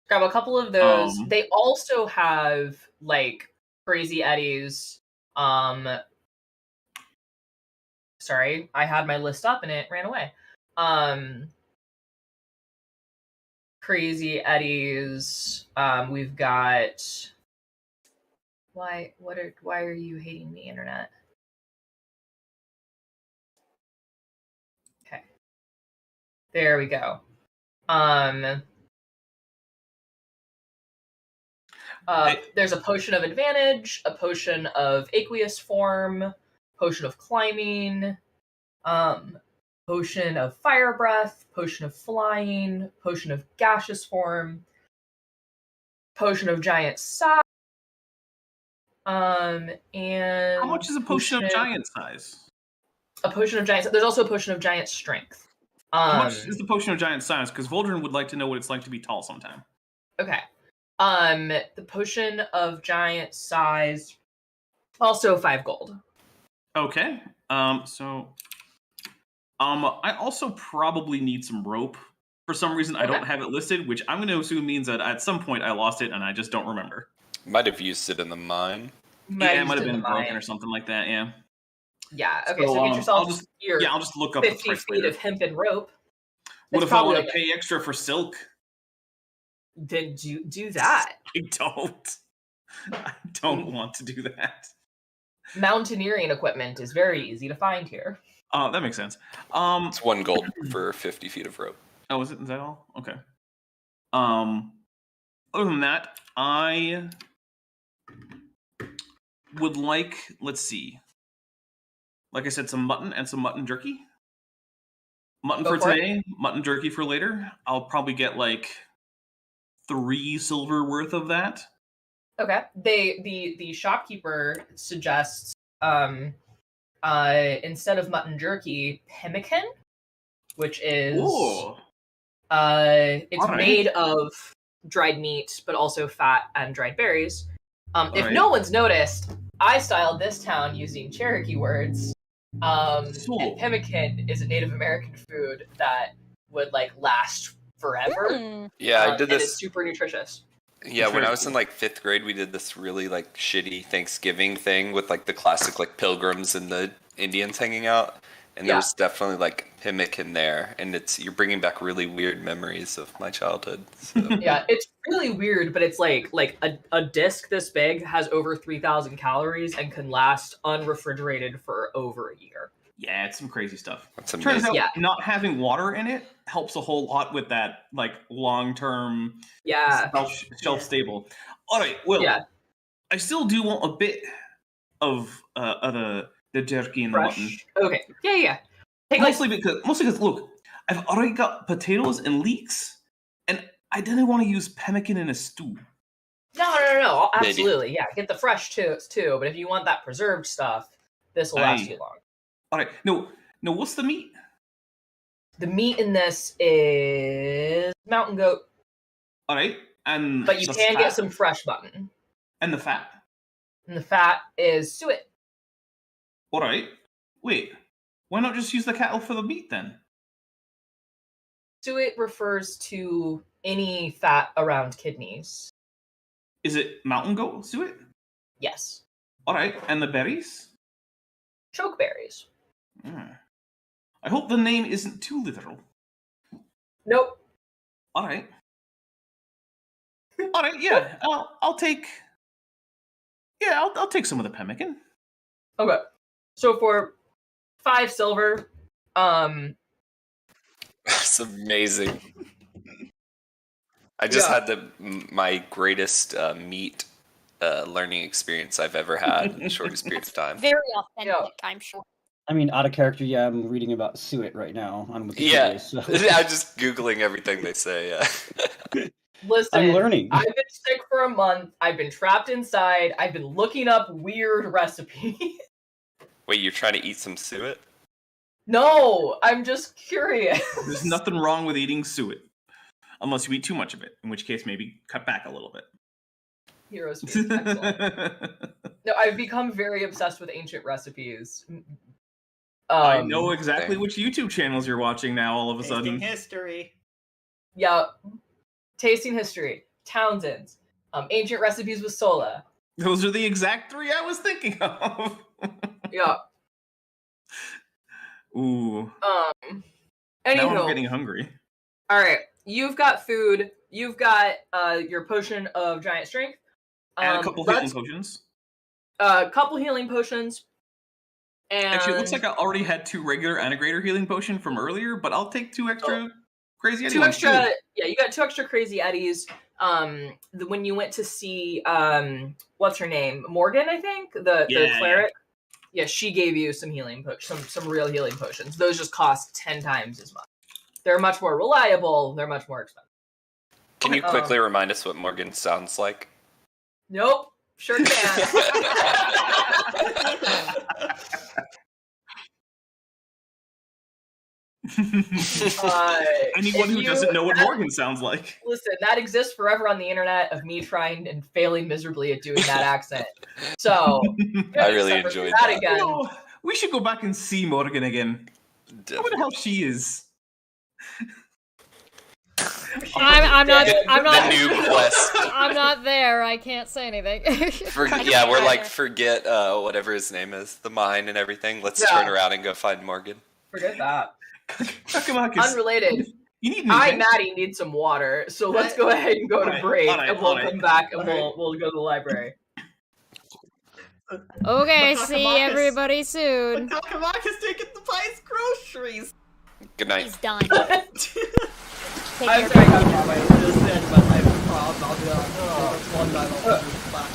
Grab a couple of those. They also have like Crazy Eddie's. Sorry, I had my list up and it ran away. Crazy Eddie's. We've got. Why are you hating me, internet? Okay. There we go. There's a potion of advantage, a potion of aqueous form, potion of climbing, potion of fire breath, potion of flying, potion of gaseous form, potion of giant size, and How much is a potion of giant size? A potion of giant. There's also a potion of giant strength. How much is the potion of giant size? Because Voldrin would like to know what it's like to be tall sometime. Okay. The potion of giant size, also 5 gold. Okay. I also probably need some rope. For some reason, I don't have it listed, which I'm going to assume means that at some point I lost it and I just don't remember. Might have used it in the mine. Yeah, it might have been broken or something like that. Yeah. Yeah. Okay. So get yourself I'll just look up the 50 price feet later. of hempen rope. What if I want to pay extra for silk? Then do that. I don't want to do that. Mountaineering equipment is very easy to find here. That makes sense. It's 1 gold for 50 feet of rope. Oh, is that all? Okay. Other than that, I would like, let's see. Like I said, some mutton and some mutton jerky. Mutton for today, mutton jerky for later. I'll probably get like 3 silver worth of that. Okay. The shopkeeper suggests instead of mutton jerky, pemmican, which is it's made of dried meat, but also fat and dried berries. If no one's noticed, I styled this town using Cherokee words. And pemmican is a Native American food that would like last forever. Yeah, I did this. And it's super nutritious. Yeah, when I was in like 5th grade, we did this really like shitty Thanksgiving thing with like the classic like pilgrims and the Indians hanging out, and there was definitely like pemmican there, and you're bringing back really weird memories of my childhood. So. Yeah, it's really weird, but it's like a disc this big has over 3,000 calories and can last unrefrigerated for over a year. Yeah, it's some crazy stuff. That's amazing. Turns out not having water in it helps a whole lot with that, like long-term shelf stable. All right, well, I still do want a bit of the jerky and the mutton. Okay, yeah. Mostly because look, I've already got potatoes and leeks, and I didn't want to use pemmican in a stew. No, absolutely, yeah. Get the fresh too. But if you want that preserved stuff, this will last you long. All right, no, what's the meat? The meat in this is mountain goat. All right, but you can get some fresh mutton. And the fat. And the fat is suet. All right, wait. Why not just use the cattle for the meat then? Suet refers to any fat around kidneys. Is it mountain goat suet? Yes. All right, and the berries? Chokeberries. I hope the name isn't too literal. Nope. All right. All right. Yeah. I'll take. Yeah, I'll take some of the pemmican. Okay. So for 5 silver, That's amazing. I just had my greatest meat learning experience I've ever had in the shortest period of time. Very authentic, I'm sure. I mean, out of character, yeah, I'm reading about suet right now on Wikipedia. Yeah, So. I'm just Googling everything they say, yeah. Listen, I'm learning. I've been sick for a month. I've been trapped inside. I've been looking up weird recipes. Wait, you're trying to eat some suet? No, I'm just curious. There's nothing wrong with eating suet. Unless you eat too much of it, in which case maybe cut back a little bit. Heroes feast. Excellent. No, I've become very obsessed with ancient recipes. I know exactly which YouTube channels you're watching now all of a sudden. Tasting history. Yeah. Tasting history. Townsend's. Ancient recipes with Sola. Those are the exact 3 I was thinking of. Yeah. Ooh. Now I'm getting hungry. Alright. You've got food. You've got your potion of giant strength. And a couple healing potions. A couple healing potions. And actually, it looks like I already had 2 regular and a greater healing potion from earlier, but I'll take 2 extra crazy Eddie ones. Yeah, you got 2 extra crazy Eddies. When you went to see what's her name? Morgan, I think? The cleric. Yeah, she gave you some healing some real healing potions. Those just cost 10 times as much. They're much more reliable, they're much more expensive. Can you quickly remind us what Morgan sounds like? Nope. Sure can. Anyone who doesn't know what Morgan sounds like. Listen, that exists forever on the internet of me trying and failing miserably at doing that accent. So I really enjoyed that. Again. No, we should go back and see Morgan again. I wonder how she is. I'm not. The new quest. I'm not there. I can't say anything. We're like, forget whatever his name is, the mine and everything. Let's turn around and go find Morgan. Forget that. Kakamaka, Unrelated. You need Maddie, need some water. So let's go ahead and go to break, and we'll come back and we'll go to the library. Okay, see everybody soon. Kakamaka's taking the pie's groceries. Good night. He's done. I'm sorry, Kakamaka. I just said, but I have a problem. I'll be like, oh, one time I'll be back.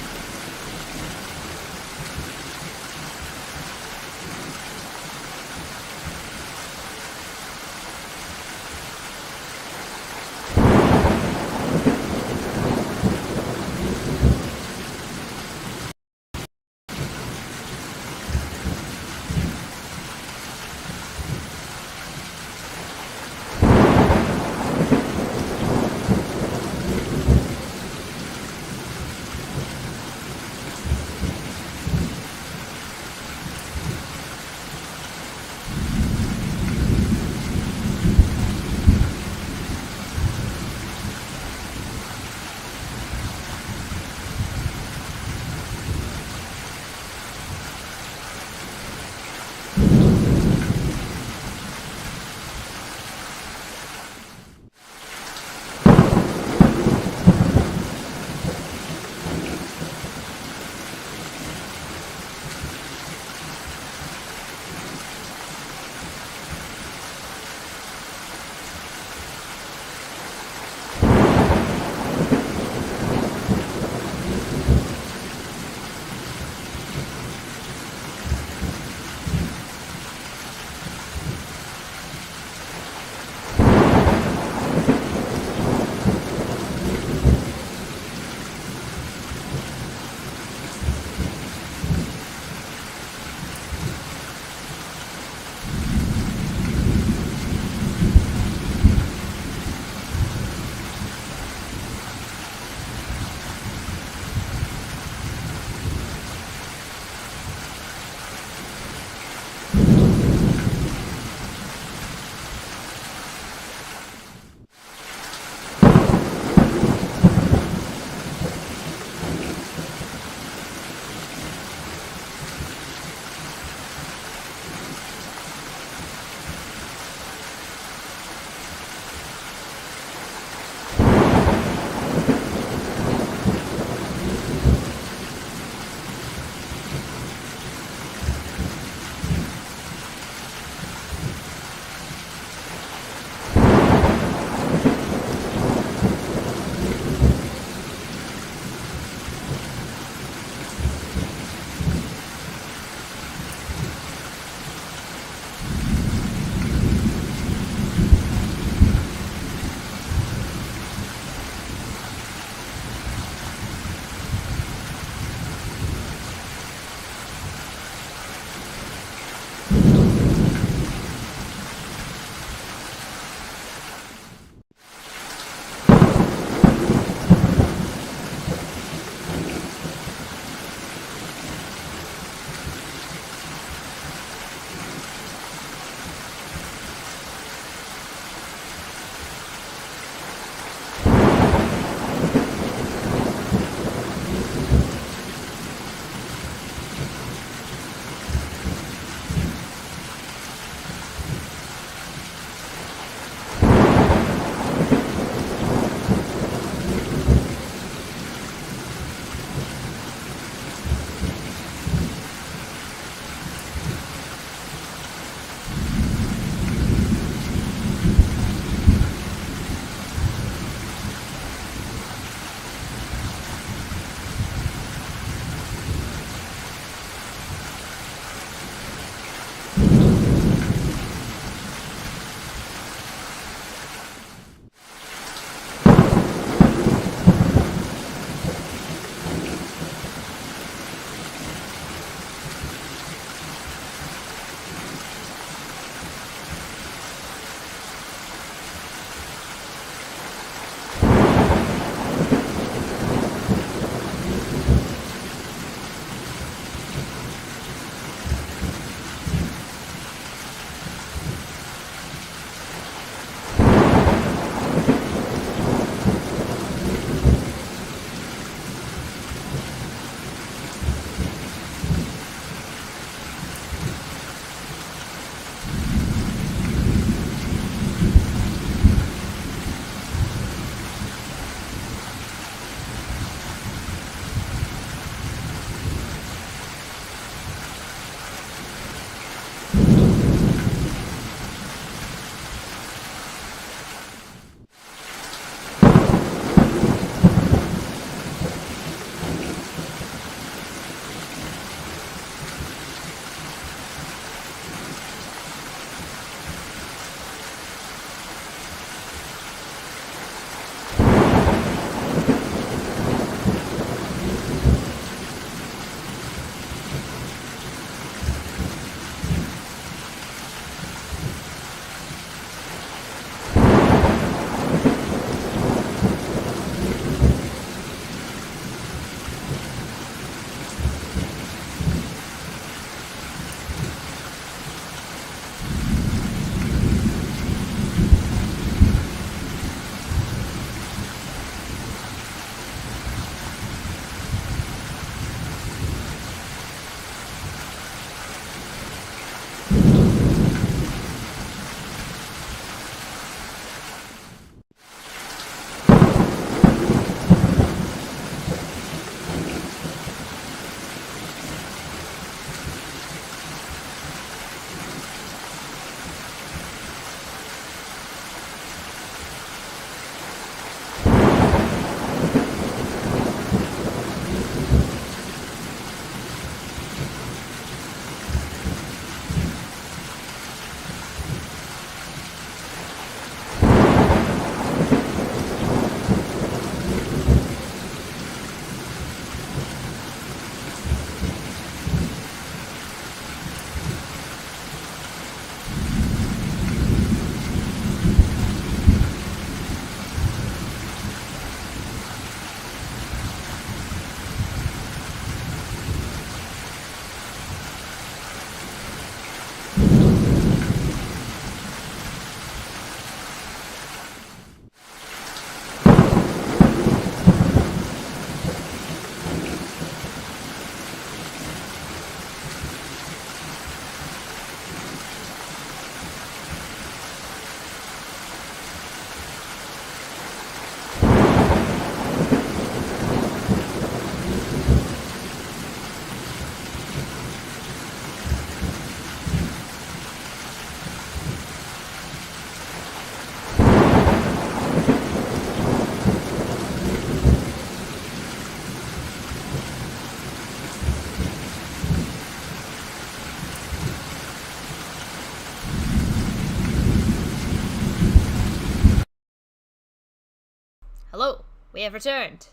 We have returned.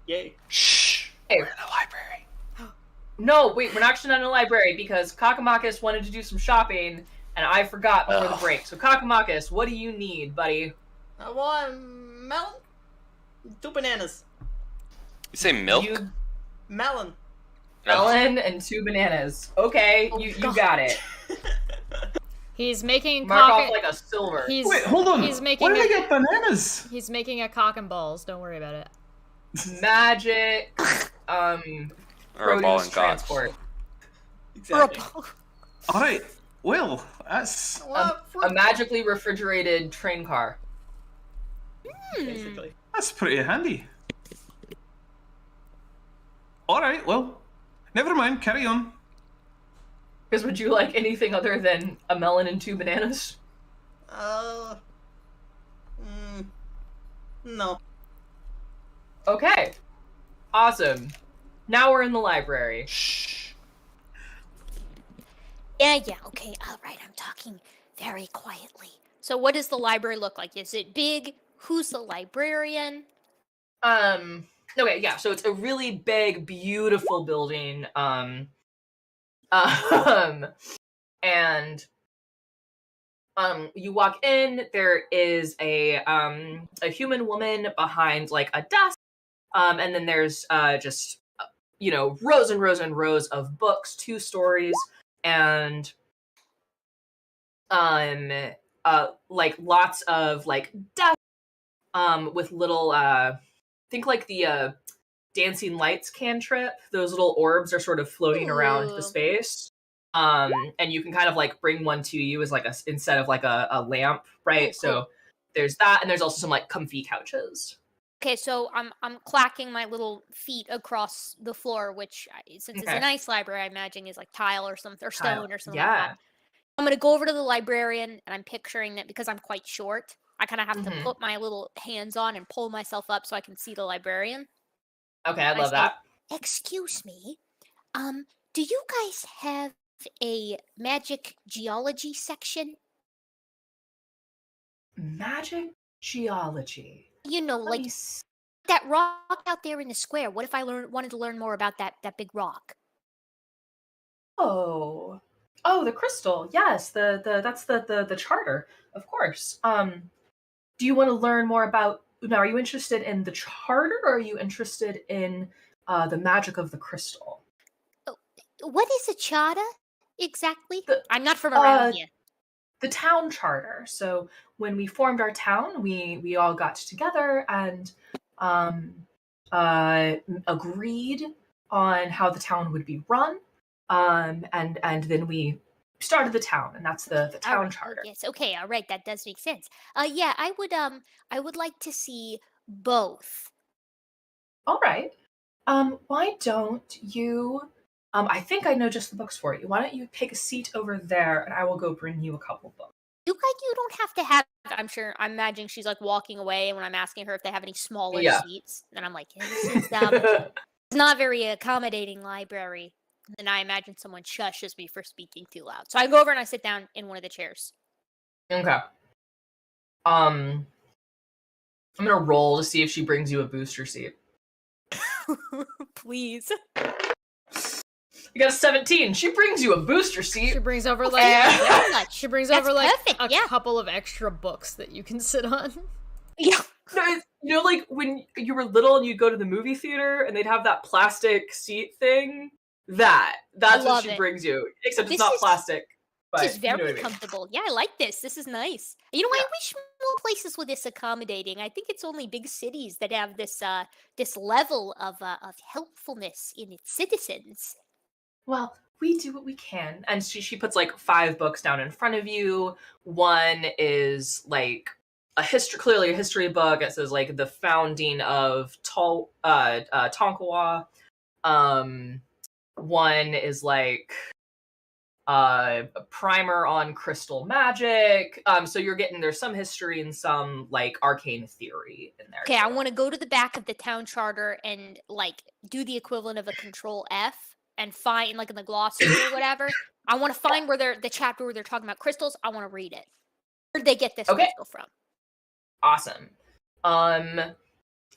Yay. Shh. Hey. We're in a library. No, wait, we're actually not in a library because Kakamakis wanted to do some shopping, and I forgot before the break. So, Kakamakis, what do you need, buddy? I want melon. 2 bananas. You say milk? Melon. Melon and 2 bananas. Okay, you got it. He's making Mark off like a silver. Wait, hold on. He's making Why did I get bananas? He's making a cock and balls. Don't worry about it. Magic, Or a ball produce and cock. transport. Exactly. All right. Well, that's A magically refrigerated train car. Basically. that's pretty handy. All right. Well, never mind. Carry on. Because would you like anything other than a melon and 2 bananas? No. Okay. Awesome. Now we're in the library. Shh. Yeah, okay, alright, I'm talking very quietly. So what does the library look like? Is it big? Who's the librarian? Okay, yeah, so it's a really big, beautiful building. And you walk in, there is a human woman behind like a desk. And then there's just rows and rows and rows of books, 2 stories, and like lots of like desks with little think like the dancing lights cantrip. Those little orbs are sort of floating around the space. And you can kind of like bring one to you as like instead of like a lamp, right? Oh, cool. So there's that, and there's also some like comfy couches. Okay, so I'm clacking my little feet across the floor, which since it's a nice library, I imagine is like tile or something or stone or something like that. I'm gonna go over to the librarian, and I'm picturing that because I'm quite short, I kind of have to put my little hands on and pull myself up so I can see the librarian. Okay, I love that. Excuse me, do you guys have a magic geology section? Magic geology. You know, like that rock out there in the square. What if I wanted to learn more about that big rock? Oh, the crystal. Yes, that's the charter, of course. Do you want to learn more about? Now, are you interested in the charter, or are you interested in the magic of the crystal? What is a charter exactly? I'm not from around here. The town charter. So when we formed our town, we all got together and agreed on how the town would be run. And then we started the town, and that's the town charter. Yes. Okay. All right. That does make sense. Yeah. I would like to see both. All right. Why don't you? I think I know just the books for you. Why don't you take a seat over there, and I will go bring you a couple books. You don't have to have. I'm imagining she's like walking away, and when I'm asking her if they have any smaller seats, and I'm like, this is it's not very accommodating library. And I imagine someone shushes me for speaking too loud. So I go over and I sit down in one of the chairs. Okay. I'm gonna roll to see if she brings you a booster seat. Please. You got a 17. She brings you a booster seat. She brings over like she brings That's over like perfect, a couple of extra books that you can sit on. Yeah. No, like when you were little and you'd go to the movie theater and they'd have that plastic seat thing. That's what she brings you. Except it's not plastic. But it's very comfortable. Yeah, I like this. This is nice. You know, I wish more places were this accommodating. I think it's only big cities that have this this level of helpfulness in its citizens. Well, we do what we can. And she puts like 5 books down in front of you. One is like clearly a history book. It says like the founding of Tonkawa. One is like a primer on crystal magic. So you're getting, there's some history and some like arcane theory in there. Okay, I want to go to the back of the town charter and like do the equivalent of a control F and find like in the glossary or whatever. I want to find where the chapter where they're talking about crystals. I want to read it. Where did they get this crystal from? Awesome.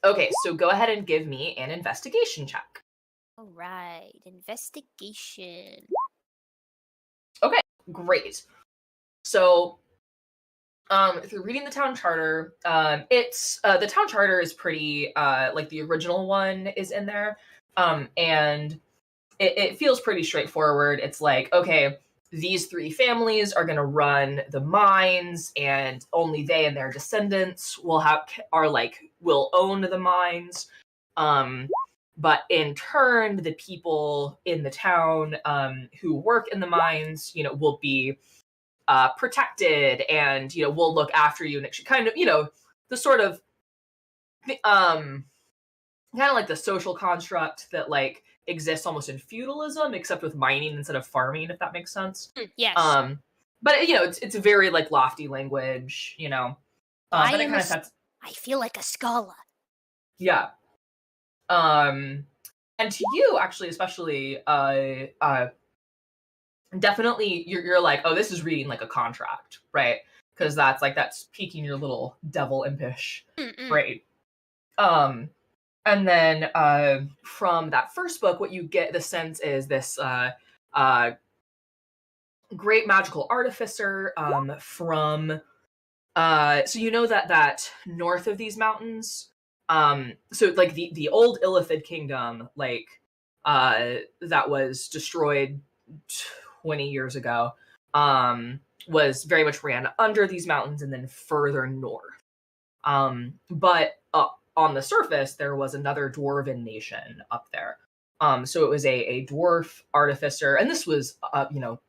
Okay, so go ahead and give me an investigation check. All right, investigation. Okay, great. So, through reading the town charter, it's the town charter is pretty like the original one is in there, and it feels pretty straightforward. It's like, okay, these three families are going to run the mines, and only they and their descendants will own the mines. But in turn, the people in the town who work in the mines, will be protected, and we'll look after you, and it should kind of, the sort of kind of like the social construct that like exists almost in feudalism, except with mining instead of farming, if that makes sense. Yes. But it's a very like lofty language, but it kind of sets. I feel like a scholar. Yeah. And to you, actually, especially, definitely, you're like, oh, this is reading like a contract, right? Because that's piquing your little devil impish brain. And then from that first book, what you get the sense is this great magical artificer from so that north of these mountains, so like the old Illithid kingdom, like that was destroyed 20 years ago, was very much ran under these mountains and then further north. But on the surface, there was another dwarven nation up there. So it was a dwarf artificer, and this was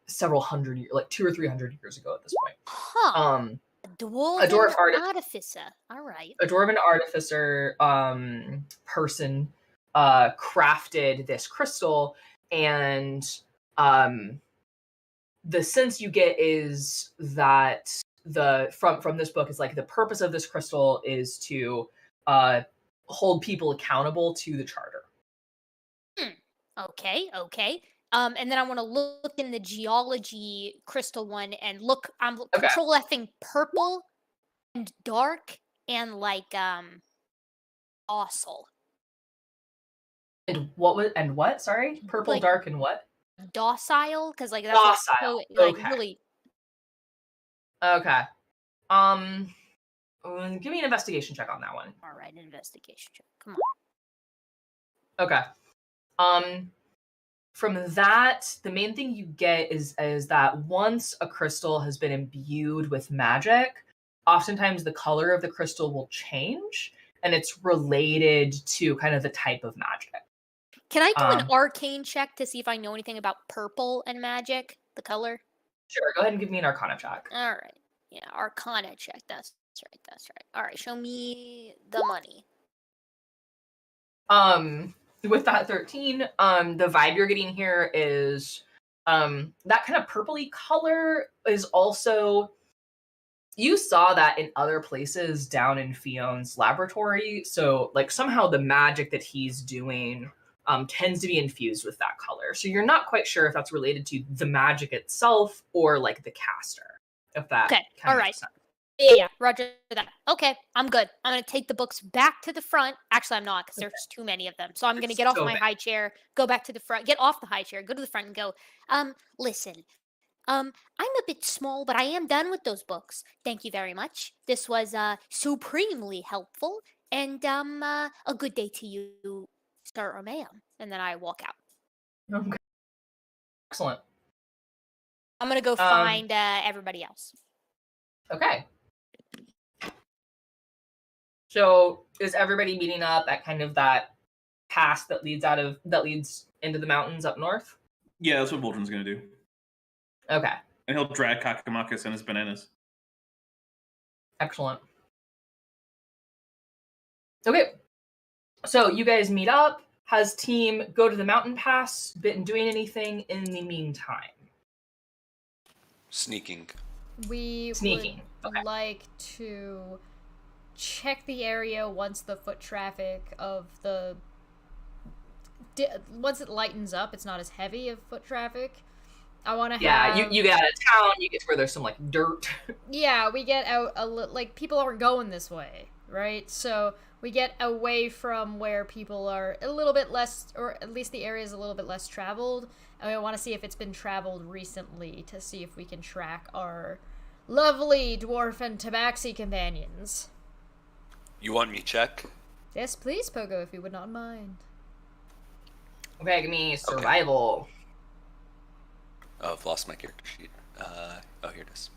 several hundred years, like 200 or 300 years ago at this point. Huh. A dwarf artificer. All right. A dwarven artificer person crafted this crystal, and the sense you get is that from this book is like the purpose of this crystal is to hold people accountable to the charter. Okay. And then I want to look in the geology crystal one and look. I'm control Fing purple and dark and like docile. And what? Sorry, purple, like, dark, and what? Docile, because like that's docile. like really. Okay. Give me an investigation check on that one. All right, investigation check. Come on. Okay. From that, the main thing you get is that once a crystal has been imbued with magic, oftentimes the color of the crystal will change, and it's related to kind of the type of magic. Can I do an arcane check to see if I know anything about purple and magic, the color? Sure, go ahead and give me an arcana check. All right. Yeah, arcana check. That's right. All right, show me the money. With that 13, the vibe you're getting here is that kind of purpley color is also, you saw that in other places down in Fion's laboratory, so like somehow the magic that he's doing tends to be infused with that color. So you're not quite sure if that's related to the magic itself or like the caster. If that all right. Sense. Yeah, roger that. Okay, I'm good. I'm going to take the books back to the front. Actually, I'm not, because there's too many of them. So I'm going to get off my high chair, go back to the front, get off the high chair, go to the front and go, listen, I'm a bit small, but I am done with those books. Thank you very much. This was supremely helpful, and a good day to you, sir or ma'am. And then I walk out. Okay. Excellent. I'm going to go find everybody else. Okay. So is everybody meeting up at kind of that pass that leads into the mountains up north? Yeah, that's what Voltron's gonna do. Okay. And he'll drag Kakamakis and his bananas. Excellent. Okay. So you guys meet up. Has team go to the mountain pass? Been doing anything in the meantime? Sneaking. We would like to check the area once the foot traffic of once it lightens up, it's not as heavy of foot traffic. I want to have... you get out of town, you get to where there's some like dirt. Yeah, we get out like people aren't going this way, right? So we get away from where people are a little bit less, or at least the area is a little bit less traveled, and we want to see if it's been traveled recently to see if we can track our lovely dwarf and tabaxi companions. You want me to check? Yes, please, Pogo, if you would not mind. Okay, give me survival. Oh, I've lost my character sheet. Here it is.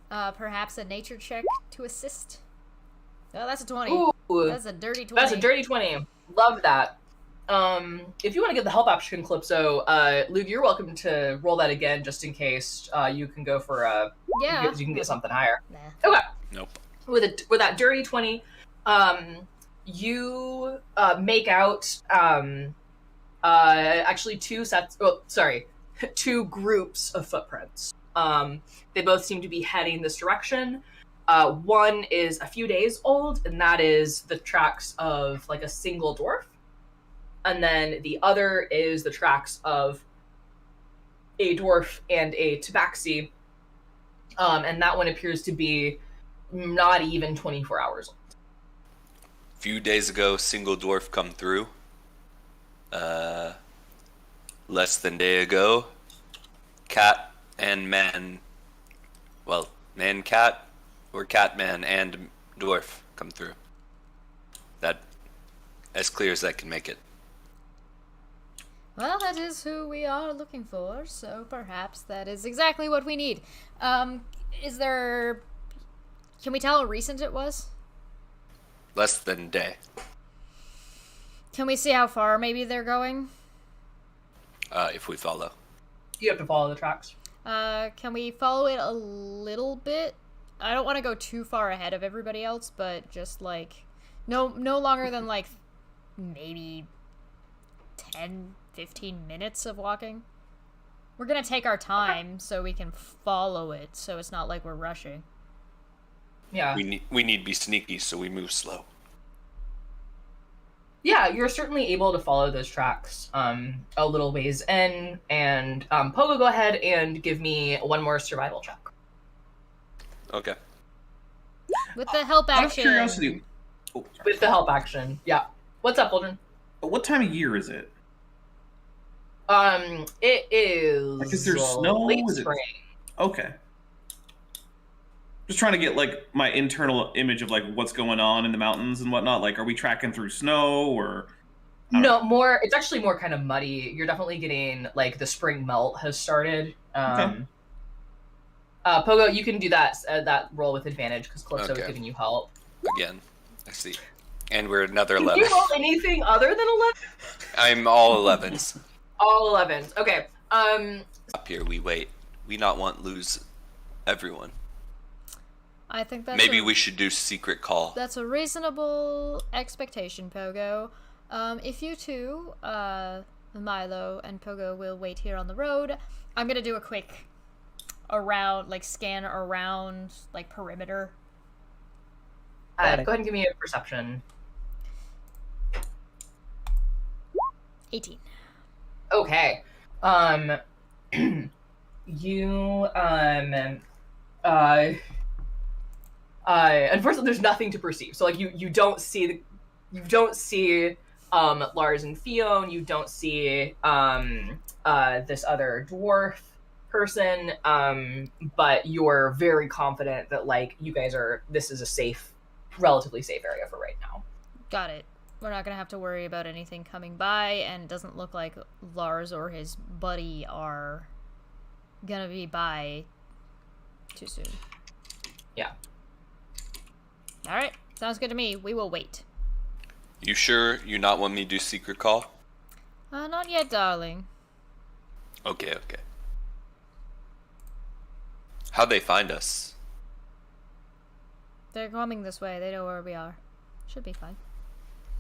Perhaps a nature check to assist. Oh, that's a 20. Ooh, That's a dirty 20. that's a dirty 20. Love that. If you want to get the help action, Calypso, Luke, you're welcome to roll that again just in case you can go for Yeah. you can get something higher. Nah. Okay. Nope. With that dirty 20, you make out actually two groups of footprints. They both seem to be heading this direction. One is a few days old, and that is the tracks of like a single dwarf. And then the other is the tracks of a dwarf and a tabaxi. And that one appears to be not even 24 hours old. Few days ago, single dwarf come through. Less than day ago, cat and man. Well, man, cat, or cat, man, and dwarf come through. That, as clear as I can make it. Well, that is who we are looking for, so perhaps that is exactly what we need. Is there... Can we tell how recent it was? Less than a day. Can we see how far maybe they're going? If we follow. You have to follow the tracks. Can we follow it a little bit? I don't want to go too far ahead of everybody else, but just like... No longer than like maybe 10, 15 minutes of walking. We're gonna take our time so we can follow it, so it's not like we're rushing. Yeah. We need to be sneaky, so we move slow. Yeah, you're certainly able to follow those tracks a little ways in. And Pogo, go ahead and give me one more survival check. Okay. With the help Out of action. curiosity, With the help action. Yeah. What's up, Aldrin? what time of year is it? It is Like, is there snow? late Is it- spring. Okay. Just trying to get like my internal image of like what's going on in the mountains and whatnot. Like, are we tracking through snow or? No, more. It's actually more kind of muddy. You're definitely getting like the spring melt has started. Okay. Pogo, you can do that roll with advantage because Calypso is Okay. giving you help. Again, I see. And we're another Can 11. you roll anything other than 11? I'm all 11s. All 11s. Okay. Up here, we wait. We not want lose everyone. I think that's Maybe we should do secret call. That's a reasonable expectation, Pogo. If you two, Milo and Pogo will wait here on the road, I'm gonna do a quick scan around, like, perimeter. Go ahead and give me a perception. 18. Okay. You unfortunately there's nothing to perceive. So like you don't see Lars and Fiona, you don't see this other dwarf person, but you're very confident that like you guys this is a relatively safe area for right now. Got it. We're not gonna have to worry about anything coming by, and it doesn't look like Lars or his buddy are gonna be by too soon. Yeah. Alright, sounds good to me. We will wait. You sure you not want me to do secret call? Not yet, darling. Okay. How'd they find us? They're coming this way. They know where we are. Should be fine.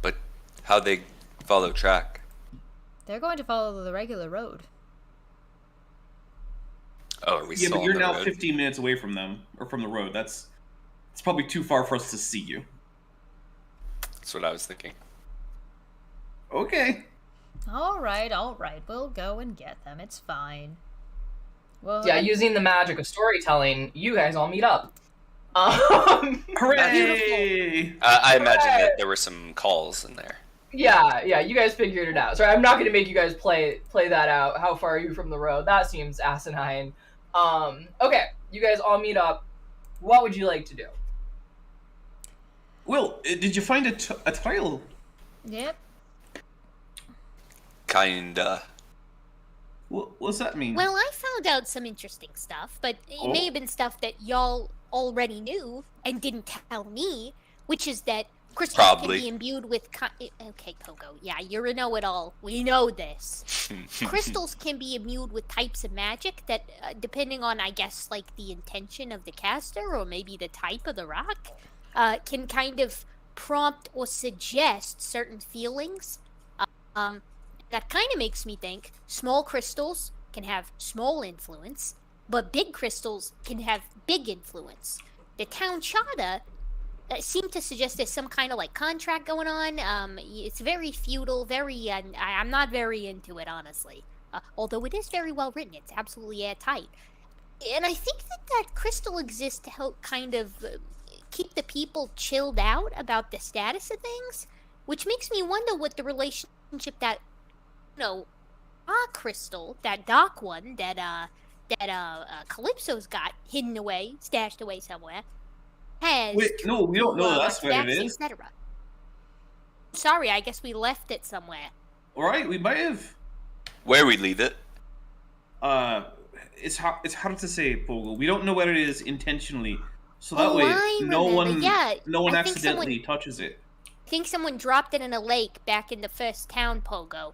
But how'd they follow track? They're going to follow the regular road. Oh, are we Yeah, still but you're on the now road? 15 minutes away from them or from the road. It's probably too far for us to see you. That's what I was thinking. Okay. Alright. We'll go and get them. It's fine. Well, Yeah, using the magic of storytelling, you guys all meet up. Hooray! I imagine that there were some calls in there. Yeah, you guys figured it out. Sorry, I'm not going to make you guys play that out. How far are you from the road? That seems asinine. Okay, you guys all meet up. What would you like to do? Will, did you find a trail? Yep. Kinda. What's that mean? Well, I found out some interesting stuff, but it may have been stuff that y'all already knew and didn't tell me, which is that crystals can be imbued with... Okay, Pogo, yeah, you're a know-it-all. We know this. Crystals can be imbued with types of magic that, depending on, I guess, like, the intention of the caster, or maybe the type of the rock, can kind of prompt or suggest certain feelings. That kind of makes me think small crystals can have small influence, but big crystals can have big influence. The town Chada seemed to suggest there's some kind of like contract going on. It's very feudal, very. I'm not very into it, honestly. Although it is very well written, it's absolutely airtight. And I think that crystal exists to help kind of keep the people chilled out about the status of things, which makes me wonder what the relationship that. Crystal, that dark one that Calypso's got hidden away, stashed away somewhere, has. Wait, no, we don't know that's where it is. Etc. Sorry, I guess we left it somewhere. All right, we might have. Where we leave it? It's hard to say, Pogo. We don't know where it is intentionally, so that way no one accidentally touches it. I think someone dropped it in a lake back in the first town, Pogo.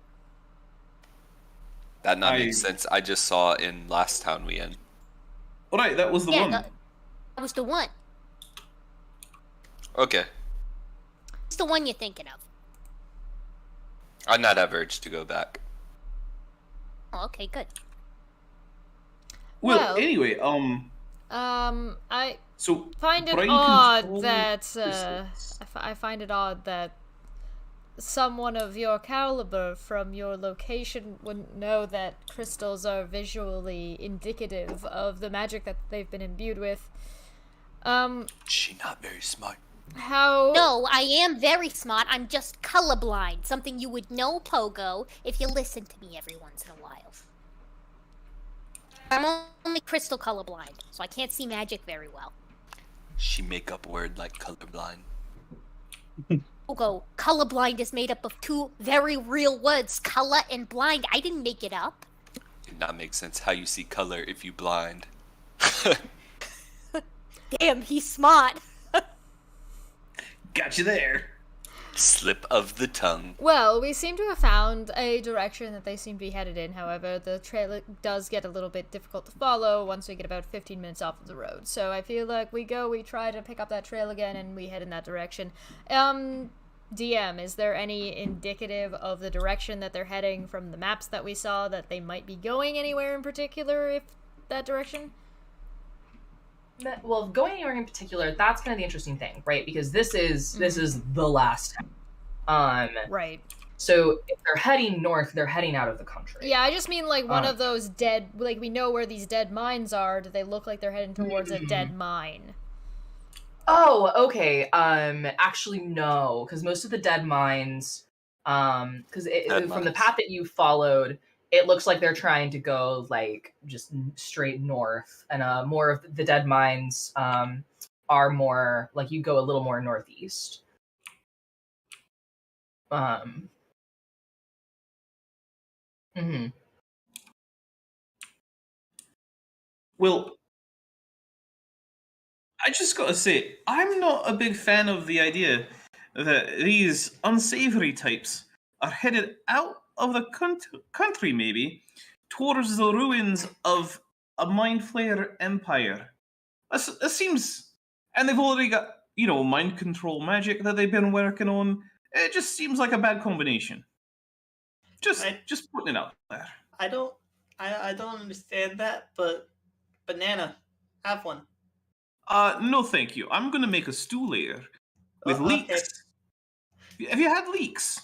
That makes sense. I just saw in last town we in. Alright, that was the one. That was the one. Okay. It's the one you're thinking of. I'm not have urge to go back. Oh, okay, good. Well, anyway, I so find it odd that I find it odd that someone of your caliber from your location wouldn't know that crystals are visually indicative of the magic that they've been imbued with. She not very smart. How? No, I am very smart. I'm just colorblind. Something you would know, Pogo, if you listen to me every once in a while. I'm only crystal colorblind, so I can't see magic very well. She make up word like colorblind. Pogo, colorblind is made up of two very real words, color and blind. I didn't make it up. It not make sense how you see color if you blind. Damn, he's smart. Got you there. Slip of the tongue. Well, we seem to have found a direction that they seem to be headed in. However, the trail does get a little bit difficult to follow once we get about 15 minutes off of the road. So I feel like we try to pick up that trail again, and we head in that direction. DM, is there any indicative of the direction that they're heading from the maps that we saw that they might be going anywhere in particular, if that direction? Well, going anywhere in particular, that's kind of the interesting thing, right? Because this is the last town. Right. So if they're heading north, they're heading out of the country. Yeah, I just mean like one of those dead, like we know where these dead mines are. Do they look like they're heading towards a dead mine? Oh, okay. Actually, no, because most of the dead mines, from the path that you followed, it looks like they're trying to go like just straight north, and more of the dead mines are more like you go a little more northeast. Well, I just gotta say, I'm not a big fan of the idea that these unsavory types are headed out of the country, maybe, towards the ruins of a Mind Flayer empire. That seems... And they've already got, mind control magic that they've been working on. It just seems like a bad combination. Just putting it out there. I don't understand that, but Banana, have one. No thank you. I'm gonna make a stew layer with leeks. Okay. Have you had leeks?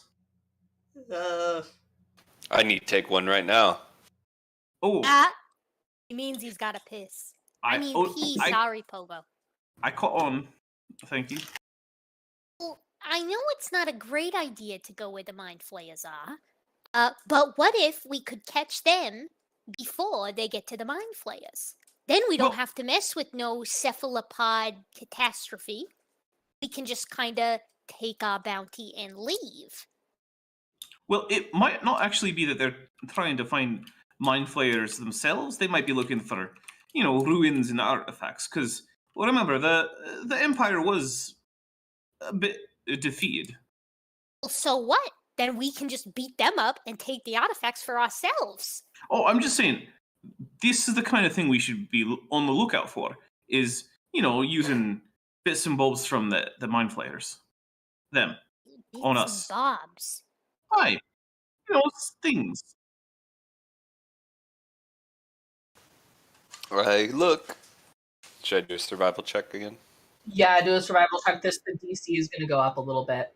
I need to take one right now. Oh. He means he's gotta piss. Sorry, Pogo. I caught on. Thank you. Well, I know it's not a great idea to go where the mind flayers are. But what if we could catch them before they get to the mind flayers? Then we don't Well- have to mess with no cephalopod catastrophe. We can just kind of take our bounty and leave. Well, it might not actually be that they're trying to find mind flayers themselves. They might be looking for, ruins and artifacts. Because, well, remember, the Empire was a bit defeated. Well, so what? Then we can just beat them up and take the artifacts for ourselves. Oh, I'm just saying, this is the kind of thing we should be on the lookout for. Is, using bits and bobs from the mind flayers. Them. On Bits us. and bobs. Hi. Things. Right, look. Should I do a survival check again? Yeah, do a survival check. The DC is going to go up a little bit.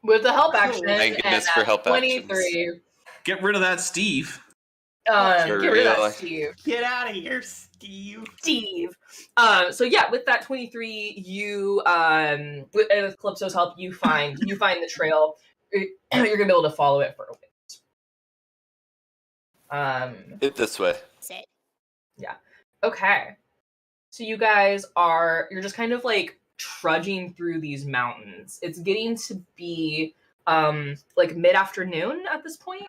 With the help action, Thank goodness for help 23. Get rid of that, Steve. Get For rid of real. that, Steve. Get out of here, Steve. Steve. So yeah, with that 23, you with Calypso's help, you find the trail. You're gonna be able to follow it for a bit. It this way. That's it. Okay. So you're just kind of like trudging through these mountains. It's getting to be like mid-afternoon at this point.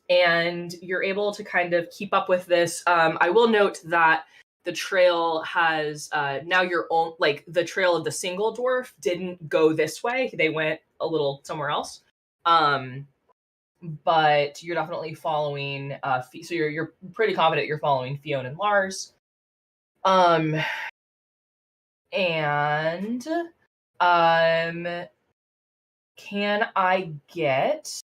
And you're able to kind of keep up with this. I will note that the trail has now your own, like the trail of the single dwarf didn't go this way. They went a little somewhere else. But you're definitely following. So you're pretty confident you're following Fiona and Lars. And can I get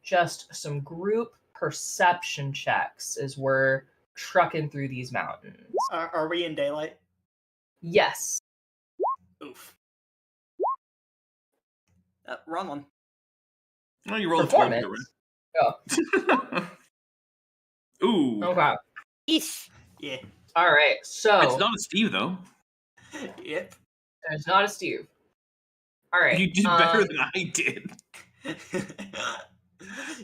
just some group perception checks as we're trucking through these mountains? Are we in daylight? Yes. Oof. Wrong one. Oh, you rolled a 12. Performance. Ooh. Okay. Eesh. Yeah. All right. So It's not a Steve, though. Yep. it's not a Steve. All right. You did better than I did.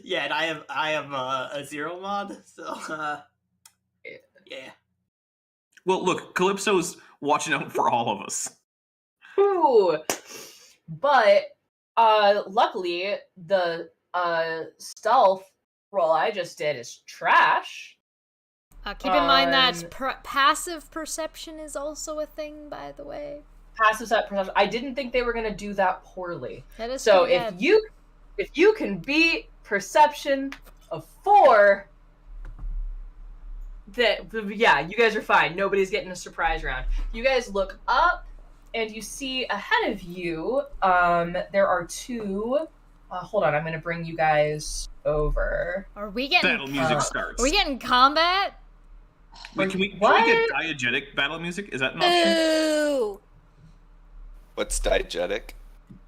Yeah, and I have a 0 mod, so yeah. Well, look, Calypso's watching out for all of us. Ooh. But luckily the stealth roll I just did is trash. Keep in mind that passive perception is also a thing, by the way. Passive set perception. I didn't think they were gonna do that poorly. That is So pretty if bad. you can beat perception of 4, yeah, you guys are fine. Nobody's getting a surprise round. You guys look up and you see ahead of you, there are 2. Hold on, I'm gonna bring you guys over. Are we getting Battle music starts. Are we getting combat? Wait, can we get diegetic battle music? Is that an option? Ooh. What's diegetic?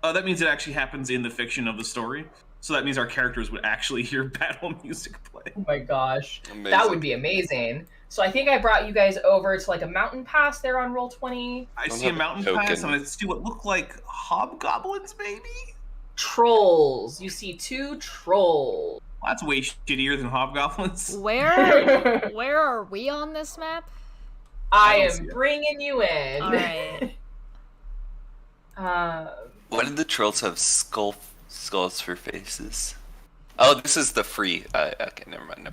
That means it actually happens in the fiction of the story. So that means our characters would actually hear battle music play. Oh my gosh. Amazing. That would be amazing. So I think I brought you guys over to like a mountain pass there on Roll20. I Don't see a have a mountain token. pass, and I see what look like hobgoblins, maybe? Trolls. You see 2 trolls. Well, that's way shittier than hobgoblins. Where are we on this map? I don't see am it. bringing you in. All right. Why did the trolls have skulls for faces? Oh, this is the free. Okay, never mind.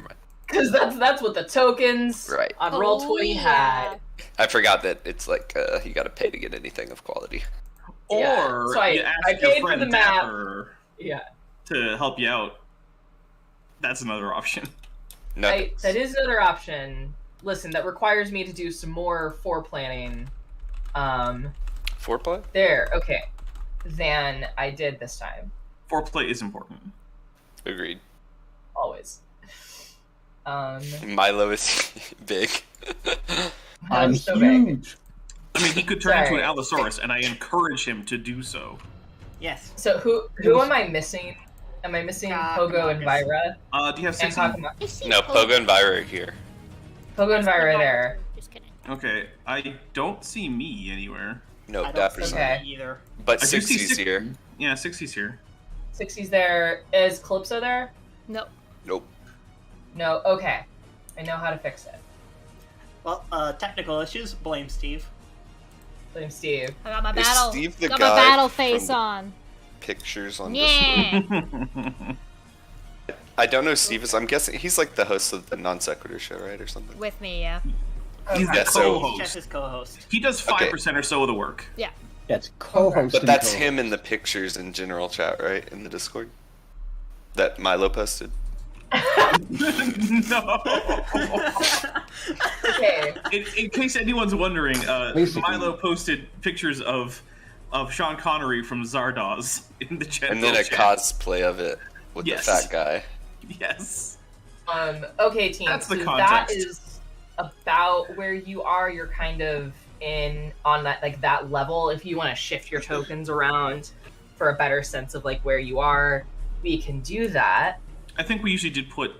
Because that's what the tokens Right. on Oh, Roll20 had. I forgot that it's like you got to pay to get anything of quality. Yeah, Or so I you ask paid your for friend the map. Dapper Yeah, to help you out. That's another option. No. that is another option. Listen, that requires me to do some more foreplanning. Foreplay? There, okay. Than I did this time. Foreplay is important. Agreed. Always. Milo is big. I'm so big. huge. I mean, he could turn into Sorry. an Allosaurus, and I encourage him to do so. Yes. So who am I missing? Am I missing Pogo and Vyra? Do you have And 16? Takuma? I see No, Pogo and Vyra are here. Pogo and Vira there. Just kidding. Okay, I don't see me anywhere. No, I don't Dapper's see not. Okay. me either. But I do see 60's here. Yeah, 60's here. 60's there. Is Calypso there? No. Nope. No. Okay. I know how to fix it. Well, technical issues. Blame Steve. Blame Steve. I got my Is battle. Steve the got my guy battle face from- on. Pictures on Yeah. Discord. I don't know Steve is. I'm guessing he's like the host of the Non Sequitur show, right, or something. With me, yeah. He's Yeah, the so- co-host. Chess's co-host. He does 5% or so of the work. That's co-host. But and that's co-host. him in the pictures in general chat, right, in the Discord. That Milo posted. No. Okay. In case anyone's wondering, Basically. Milo posted pictures of Sean Connery from Zardoz in the chat. And then a cosplay of it with Yes. the fat guy. Yes. Okay, team. That's the so that context. is about where you are. You're kind of on that that level. If you want to shift your tokens around for a better sense of where you are, we can do that. I think we usually did put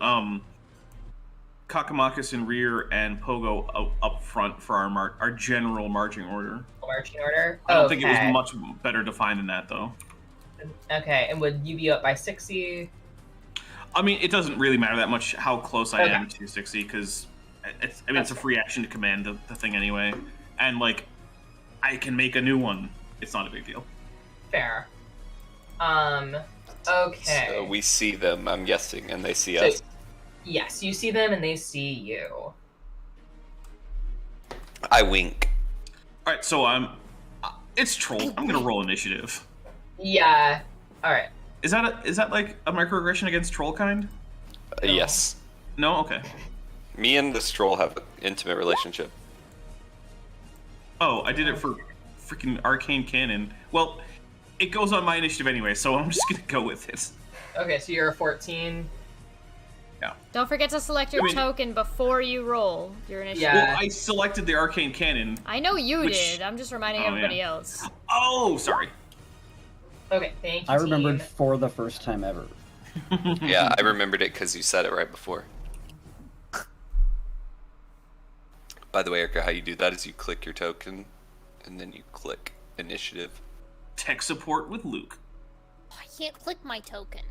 Kakamakis in rear and Pogo up front for our general marching order. Marching order. I don't think it Okay. was much better defined than that, though. Okay, and would you be up by 60? I mean, it doesn't really matter that much how close I Okay. am to 60 because it's a free action to command the thing anyway, and I can make a new one. It's not a big deal. Fair. Okay. So we see them, I'm guessing, and they see So- us. Yes, you see them and they see you. I wink. All right, so it's troll. I'm gonna roll initiative. Yeah. All right. Is that like a microaggression against troll kind? Yes. No. Okay. Me and this troll have an intimate relationship. Oh, I did it for freaking arcane cannon. Well, it goes on my initiative anyway, so I'm just gonna go with it. Okay, so you're a 14. Don't forget to select your I mean- token before you roll your initiative. Yeah. Well, I selected the arcane cannon. I know you Which- did. I'm just reminding Oh, everybody yeah. else. Oh, sorry. Okay, thank you. I remembered team. for the first time ever. Yeah, I remembered it because you said it right before. By the way, Erica, how you do that is you click your token, and then you click initiative. Tech support with Luke. I can't click my token.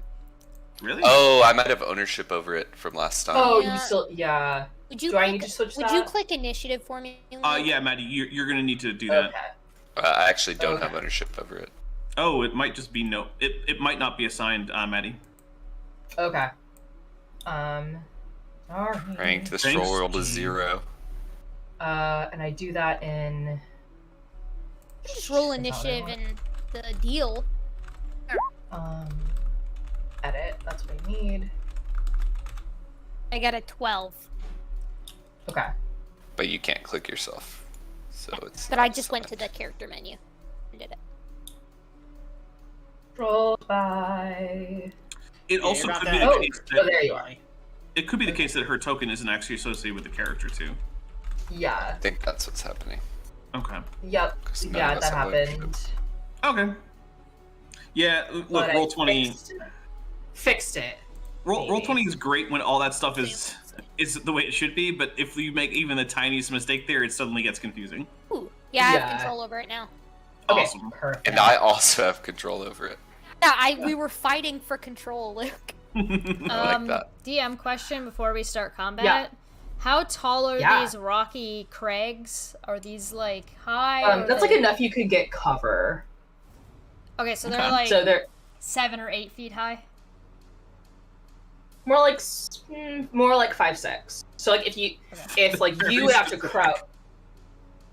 Really? Oh, I might have ownership over it from last time. Oh, Yeah. you still. Yeah. Would you? Do I click, need to switch Would that? you click initiative for me? Luke? Yeah, Maddie, you're gonna need to do that. Okay. I actually don't Okay. have ownership over it. Oh, it might just be no. It might not be assigned, Maddie. Okay. Alright. Ranked, the Thanks, scroll roll is Gene. 0. And I do that in. Just roll About initiative it. and the deal. Edit. That's what I need. I got a 12, Okay. But you can't click yourself. So it's. but I just went to the character menu and did it. Roll by. It also you're not could be that- the Oh, case oh, that there you are. it could be the case that her token isn't actually associated with the character too. Yeah. I think that's what's happening. Okay. Yep. 'Cause none Yeah, of us that have ownership. happened. Okay. Yeah. Look, But I roll 20. Fixed it. Roll maybe. 20 is great when all that stuff is the way it should be. But if you make even the tiniest mistake there, it suddenly gets confusing. Ooh, yeah, I Yeah. have control over it now. Okay. Awesome. Perfect. And I also have control over it. Yeah, we were fighting for control, Luke. I like that. DM question before we start combat. Yeah. How tall are Yeah. these rocky crags? Are these high? or That's they- enough you could get cover. Okay, so they're Okay. like So they're 7 or 8 feet high. more like 5'6". So if you you would have to crouch.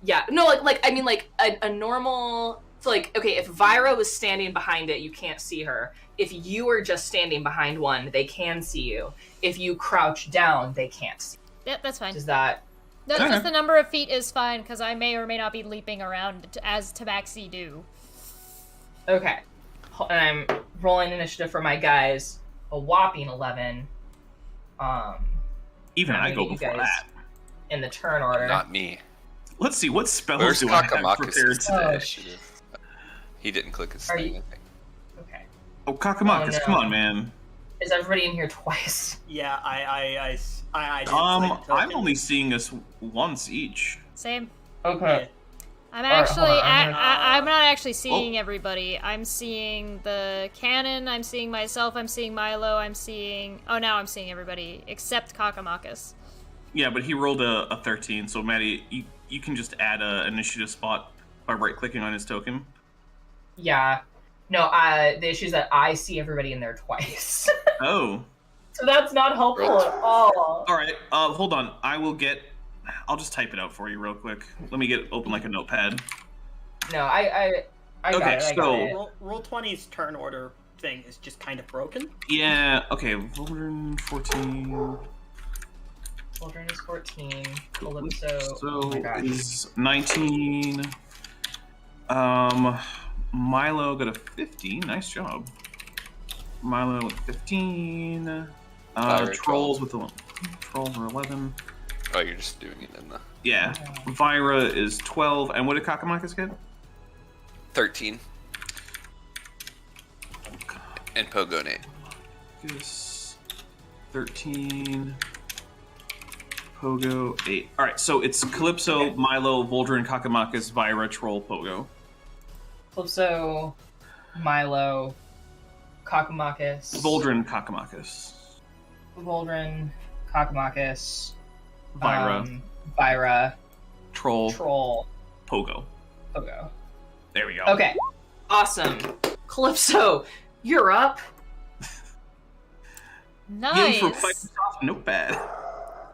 Yeah, no, I mean a normal. So okay, if Vyra was standing behind it, you can't see her. If you were just standing behind one, they can see you. If you crouch down, they can't see. Yep, that's fine. Does that? No, Okay. just the number of feet is fine because I may or may not be leaping around as Tabaxi do. Okay. And I'm rolling initiative for my guys. A whopping 11. Even I'm I gonna go get you before guys that. in the turn order. Not me. Let's see, what spells Where's do I have Kakamakis prepared? Oh, initiative? He didn't click his Are thing, you- I think. Okay. Oh, Kakamakis, Oh, no. come on, man. Is everybody in here twice? Yeah, I didn't select the I'm token. only seeing us once each. Same. Okay. I'm Alright, actually, hold on, I'm not actually seeing everybody. I'm seeing the cannon, I'm seeing myself, I'm seeing Milo, I'm seeing... Oh, now I'm seeing everybody, except Kakamakis. Yeah, but he rolled a 13, so Maddie, you can just add an initiative spot by right-clicking on his token. Yeah. No, the issue is that I see everybody in there twice. Oh. So that's not helpful at all. Alright, hold on. I'll just type it out for you real quick. Let me open like a notepad. No, I got Okay, it, I got so- it. Roll 20's turn order thing is just kind of broken. Yeah, okay, Vulcan 14. Children is 14. Calypso. So Oh my gosh. is 19. Milo got a 15. Nice job. Milo with 15. Trolls with 11. Trolls are 11. Oh, you're just doing it in the Yeah. Vira is 12. And what did Kakamakis get? 13. And Pogo Nate. This 13. Pogo 8. Alright, so it's Calypso, Milo, Voldrin, Kakamakis, Vira, Troll, Pogo. Calypso, Milo, Kakamakis. Voldrin, Kakamakis. Voldrin, Kakamakis. Vira, Vira, Troll, Troll, Pogo. Pogo. There we go. Okay. Awesome. Calypso, you're up. Nice! Yay for fighting off Notepad.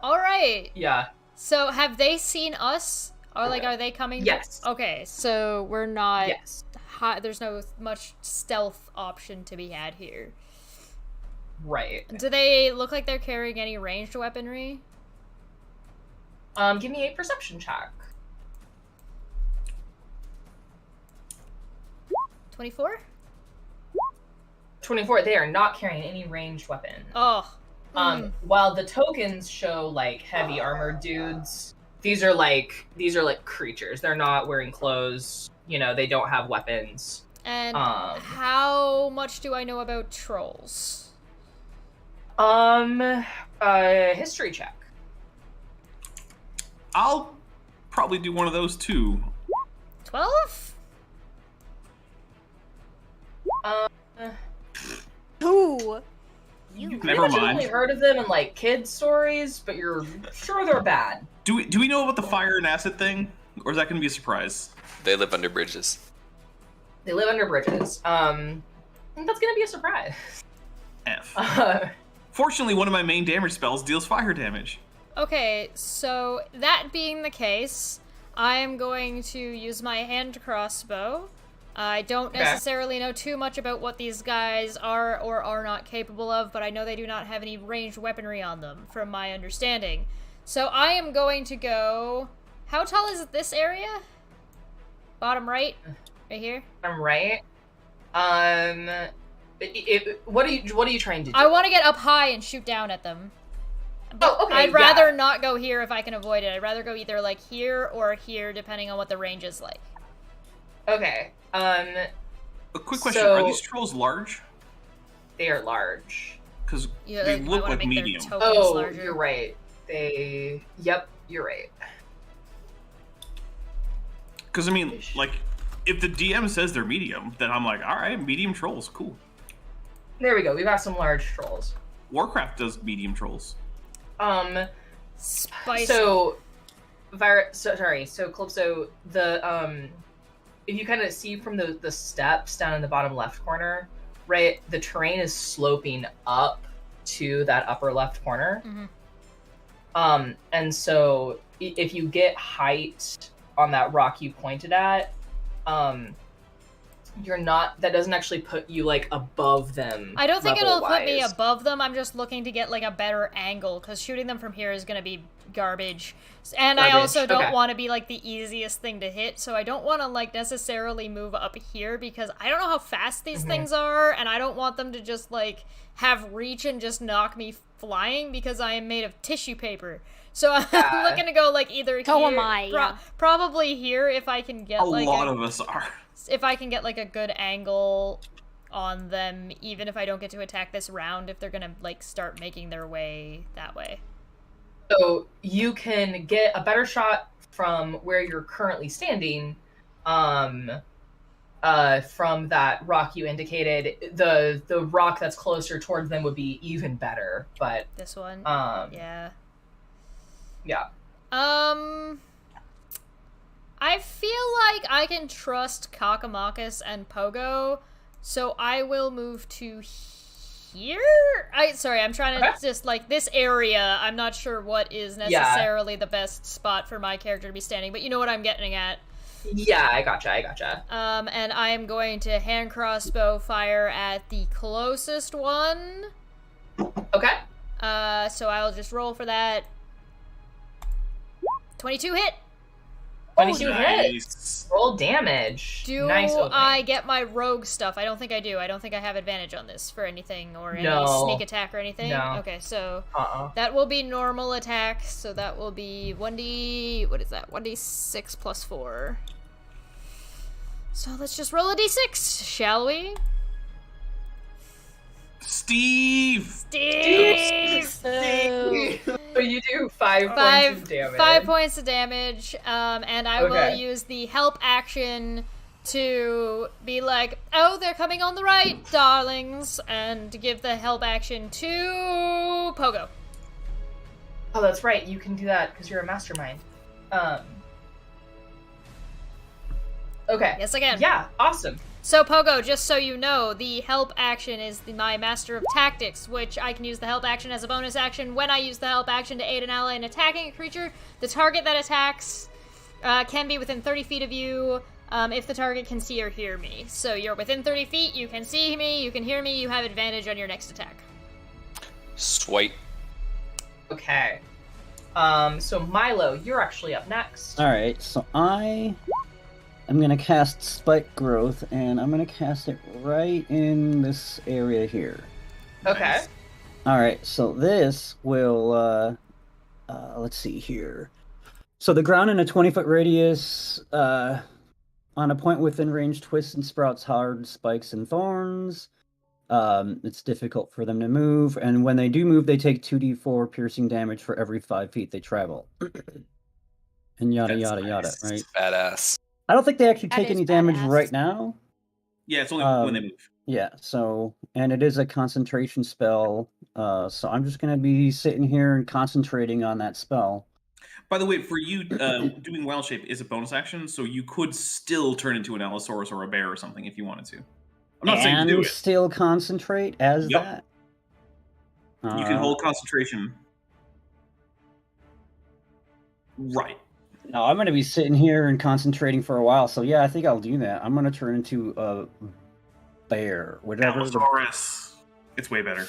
Alright, Yeah. so have they seen us? Or, like, are they coming? Yes. Okay, so we're not... Yes. There's no much stealth option to be had here. Right. Do they look like they're carrying any ranged weaponry? Give me a perception check. 24? 24. They are not carrying any ranged weapon. Oh. While the tokens show like heavy armored dudes, these are like creatures. They're not wearing clothes. You know, they don't have weapons. And how much do I know about trolls? History check. I'll probably do one of those too. 12? Ooh. You Never pretty much mind. only heard of them in like kids stories, but you're sure they're bad. Do we know about the fire and acid thing, or is that going to be a surprise? They live under bridges. They live under bridges. I think that's gonna be a surprise. F. Fortunately, one of my main damage spells deals fire damage. Okay, so that being the case, I am going to use my hand crossbow. I don't necessarily know too much about what these guys are or are not capable of, but I know they do not have any ranged weaponry on them, from my understanding. So I am going to go... How tall is this area? Bottom right? Right here? I'm right. What are you trying to do? I want to get up high and shoot down at them. But okay. I'd rather not go here if I can avoid it. I'd rather go either like here or here, depending on what the range is like. Okay. A quick question: So- are these trolls large? They are large. Because Yeah, they I look wanna like make their medium. tokens Oh, larger. you're right. Yep, you're right. Because I mean, like, if the DM says they're medium, then I'm like, all right, medium trolls, cool. There we go. We got some large trolls. Warcraft does medium trolls. Spicy. So Calypso, if you kind of see from the steps down in the bottom left corner, right, the terrain is sloping up to that upper left corner. Mhm. And so if you get height on that rock you pointed at, that doesn't actually put you like above them. I don't think it'll put me level-wise. above them. I'm just looking to get like a better angle because shooting them from here is going to be garbage. And I Garbage, also don't okay. want to be like the easiest thing to hit, so I don't want to like necessarily move up here because I don't know how fast these Mm-hmm. things are, and I don't want them to just like have reach and just knock me flying because I am made of tissue paper. So I'm Yeah. looking to go like either So here, am I, yeah. probably here if I can get A like lot of us are. if I can get like a good angle on them, even if I don't get to attack this round, if they're gonna like start making their way that way. So you can get a better shot from where you're currently standing, from that rock you indicated. The rock that's closer towards them would be even better, but This one? Yeah. Yeah. I feel like I can trust Kakamakis and Pogo, so I will move to here? I'm trying to just, like, this area, I'm not sure what is necessarily the best spot for my character to be standing, but you know what I'm getting at. Yeah, I gotcha. And I am going to hand crossbow fire at the closest one. Okay. So I'll just roll for that. 22 hit! 22 hits. Roll damage. Do I get my rogue stuff? I don't think I do. I don't think I have advantage on this for anything or any sneak attack or anything. No. Okay, so that will be normal attack. So that will be 1d... What is that? 1d6 plus 4. So let's just roll a d6, shall we? Steve! So you do 5 points of damage. 5 points of damage, and I will use the help action to be like, oh, they're coming on the right, darlings, and to give the help action to Pogo. Oh, that's right. You can do that because you're a mastermind. Okay. Yes, I can. Yeah, awesome. So, Pogo, just so you know, the help action is my Master of Tactics, which I can use the help action as a bonus action when I use the help action to aid an ally in attacking a creature. The target that attacks can be within 30 feet of you if the target can see or hear me. So you're within 30 feet, you can see me, you can hear me, you have advantage on your next attack. Swipe. Okay. So Milo, you're actually up next. Alright, so I'm gonna cast Spike Growth, and I'm gonna cast it right in this area here. Okay. Alright, so this will, let's see here. So the ground in a 20-foot radius, on a point within range, twists and sprouts hard spikes and thorns. It's difficult for them to move, and when they do move, they take 2d4 piercing damage for every 5 feet they travel. And yada yada yada, right? Badass. I don't think they actually take any damage right now. Yeah, it's only when they move. Yeah, so, and it is a concentration spell, so I'm just going to be sitting here and concentrating on that spell. By the way, for you, doing Wild Shape is a bonus action, so you could still turn into an Allosaurus or a bear or something if you wanted to. I'm not saying to do it. Still concentrate as that? You can hold concentration. Right. No, I'm going to be sitting here and concentrating for a while, so yeah, I think I'll do that. I'm going to turn into a bear. Whatever. Allosaurus. It's way better.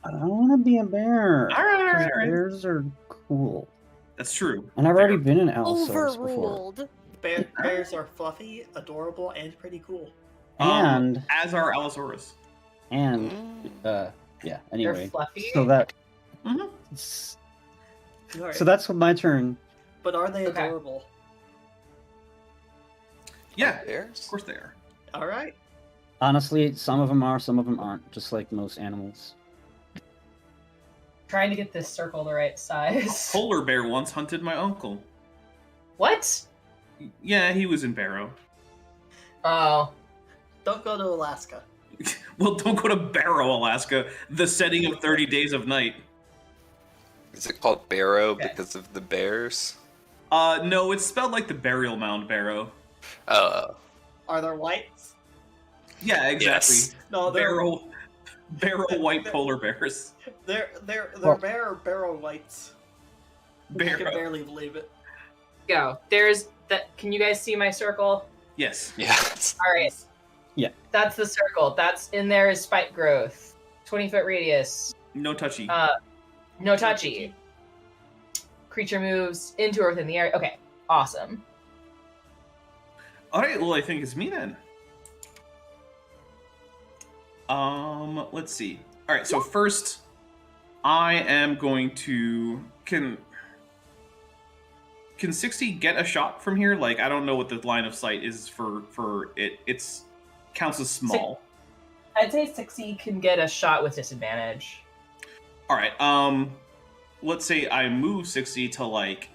I don't want to be a bear. All right. Bears are cool. That's true. And I've already been an Allosaurus before. Bears are fluffy, adorable, and pretty cool. And as are Allosaurus. And yeah. Anyway, they're fluffy. So that. Right. So that's my turn. But are they adorable? Yeah, of course they are. All right. Honestly, some of them are, some of them aren't. Just like most animals. Trying to get this circle the right size. A polar bear once hunted my uncle. What? Yeah, he was in Barrow. Oh. Don't go to Alaska. Well, don't go to Barrow, Alaska. The setting of 30 Days of Night. Is it called Barrow because of the bears? No, it's spelled like the burial mound Barrow. Oh. Are there whites? Yeah, exactly. Yes. No, Barrow white polar bears. They're barrow whites. I can Barrow. barely believe it. Go. There's that. Can you guys see my circle? Yes. Yeah. All right. Yeah. That's the circle. That's in there is spike growth. 20-foot radius. No touchy. No touchy. Creature moves into or within the area. Okay. Awesome. All right. Well, I think it's me then. Let's see. All right. So first, I am going to can 60 get a shot from here? Like, I don't know what the line of sight is for it. It's counts as small. I'd say 60 can get a shot with disadvantage. All right. let's say I move 60 to like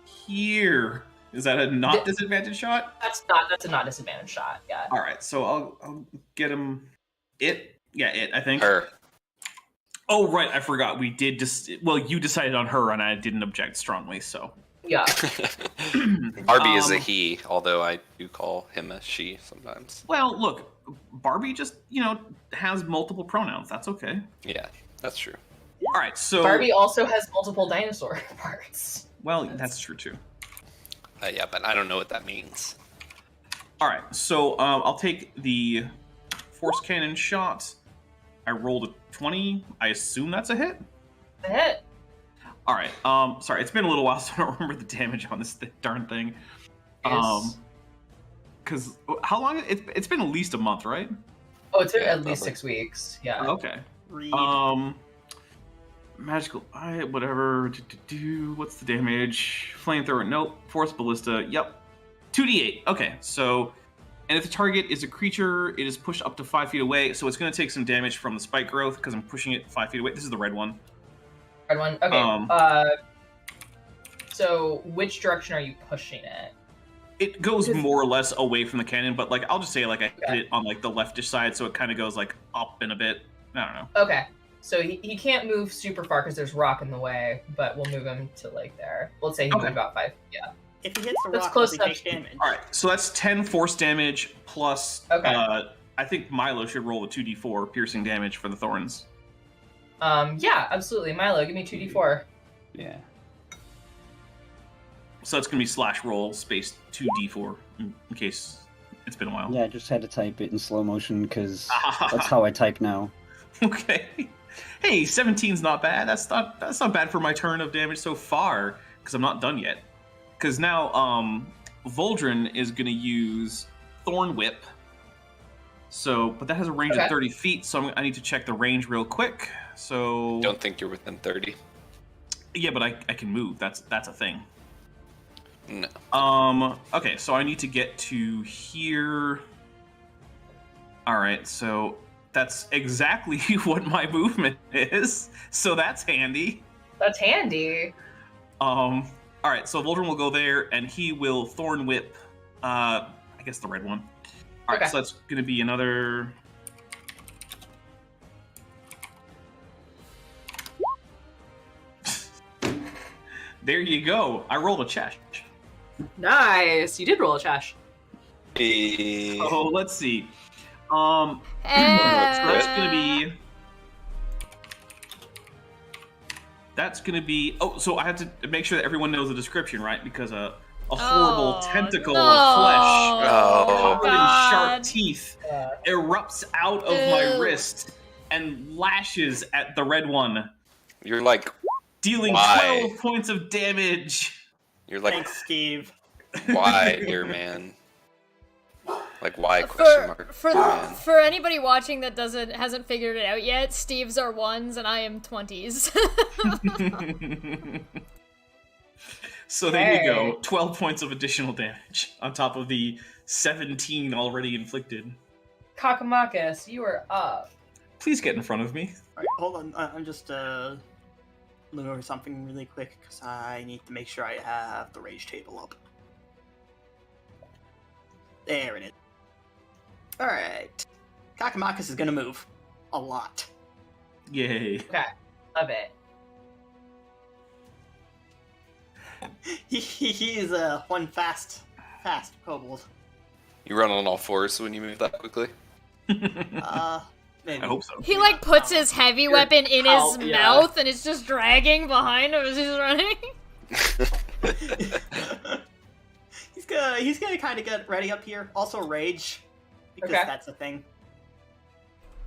here. Is that a not disadvantage shot? That's a not disadvantage shot. Yeah. All right, so I'll get him. I think. Her. Oh right, I forgot. We did just. Well, you decided on her, and I didn't object strongly. So. Yeah. Barbie is a he, although I do call him a she sometimes. Well, look, Barbie just has multiple pronouns. That's okay. Yeah, that's true. All right, so Barbie also has multiple dinosaur parts. Well, that's true too. Yeah, but I don't know what that means. All right, so I'll take the force cannon shot. I rolled a 20. I assume that's a hit. A hit. All right. Sorry, it's been a little while, so I don't remember the damage on this darn thing. Because how long? It's been at least a month, right? Oh, it's been at least 6 weeks. Yeah. Okay. Read. Magical eye, whatever. What's the damage? Flamethrower. Nope. Force ballista. Yep. 2d8. Okay. So, and if the target is a creature, it is pushed up to 5 feet away. So it's going to take some damage from the spike growth because I'm pushing it 5 feet away. This is the red one. Red one. Okay. So which direction are you pushing it? It goes more or less away from the cannon, but like I'll just say like I hit it on like the leftish side, so it kind of goes like up in a bit. I don't know. Okay. So he can't move super far because there's rock in the way, but we'll move him to like there. Let's say he moved about 5. Yeah. If he hits the That's rock, close does he enough. take damage? All right, so that's 10 force damage plus. Okay. I think Milo should roll a 2d4 piercing damage for the thorns. Yeah, absolutely. Milo, give me 2d4. Yeah. So that's gonna be slash roll space 2d4 in case it's been a while. Yeah, I just had to type it in slow motion because that's how I type now. Okay. Hey, 17's not bad. That's not bad for my turn of damage so far because I'm not done yet. Because now Voldrin is gonna use Thorn Whip. So, but that has a range of 30 feet, so I need to check the range real quick. So Don't think you're within 30. Yeah, but I can move. That's a thing. No. Okay, so I need to get to here. All right, so that's exactly what my movement is. So that's handy. That's handy. All right, so Voldrin will go there, and he will Thorn Whip. I guess the red one. All right, so that's gonna be another. There you go. I rolled a chesh. Nice. You did roll a chash. Oh, let's see. So that's gonna be. Oh, so I have to make sure that everyone knows the description, right? Because a horrible tentacle of flesh covered in sharp teeth erupts out of my wrist and lashes at the red one. You're like, dealing why? 12 points of damage. You're like, Thanks, Steve. why, dear man? Like, why? Question mark. For anybody watching that hasn't figured it out yet, Steve's are 1s and I am 20s. So there you go. 12 points of additional damage on top of the 17 already inflicted. Kakamakis, you are up. Please get in front of me. Alright, hold on. I'm just looking over something really quick because I need to make sure I have the rage table up. There it is. Alright. Kakamakis is gonna move. A lot. Yay. Okay. Love it. He is one fast kobold. You run on all fours when you move that quickly? Maybe. I hope so. He like puts his heavy weapon in his mouth and it's just dragging behind him as he's running. He's gonna kind of get ready up here. Also rage, because that's a thing.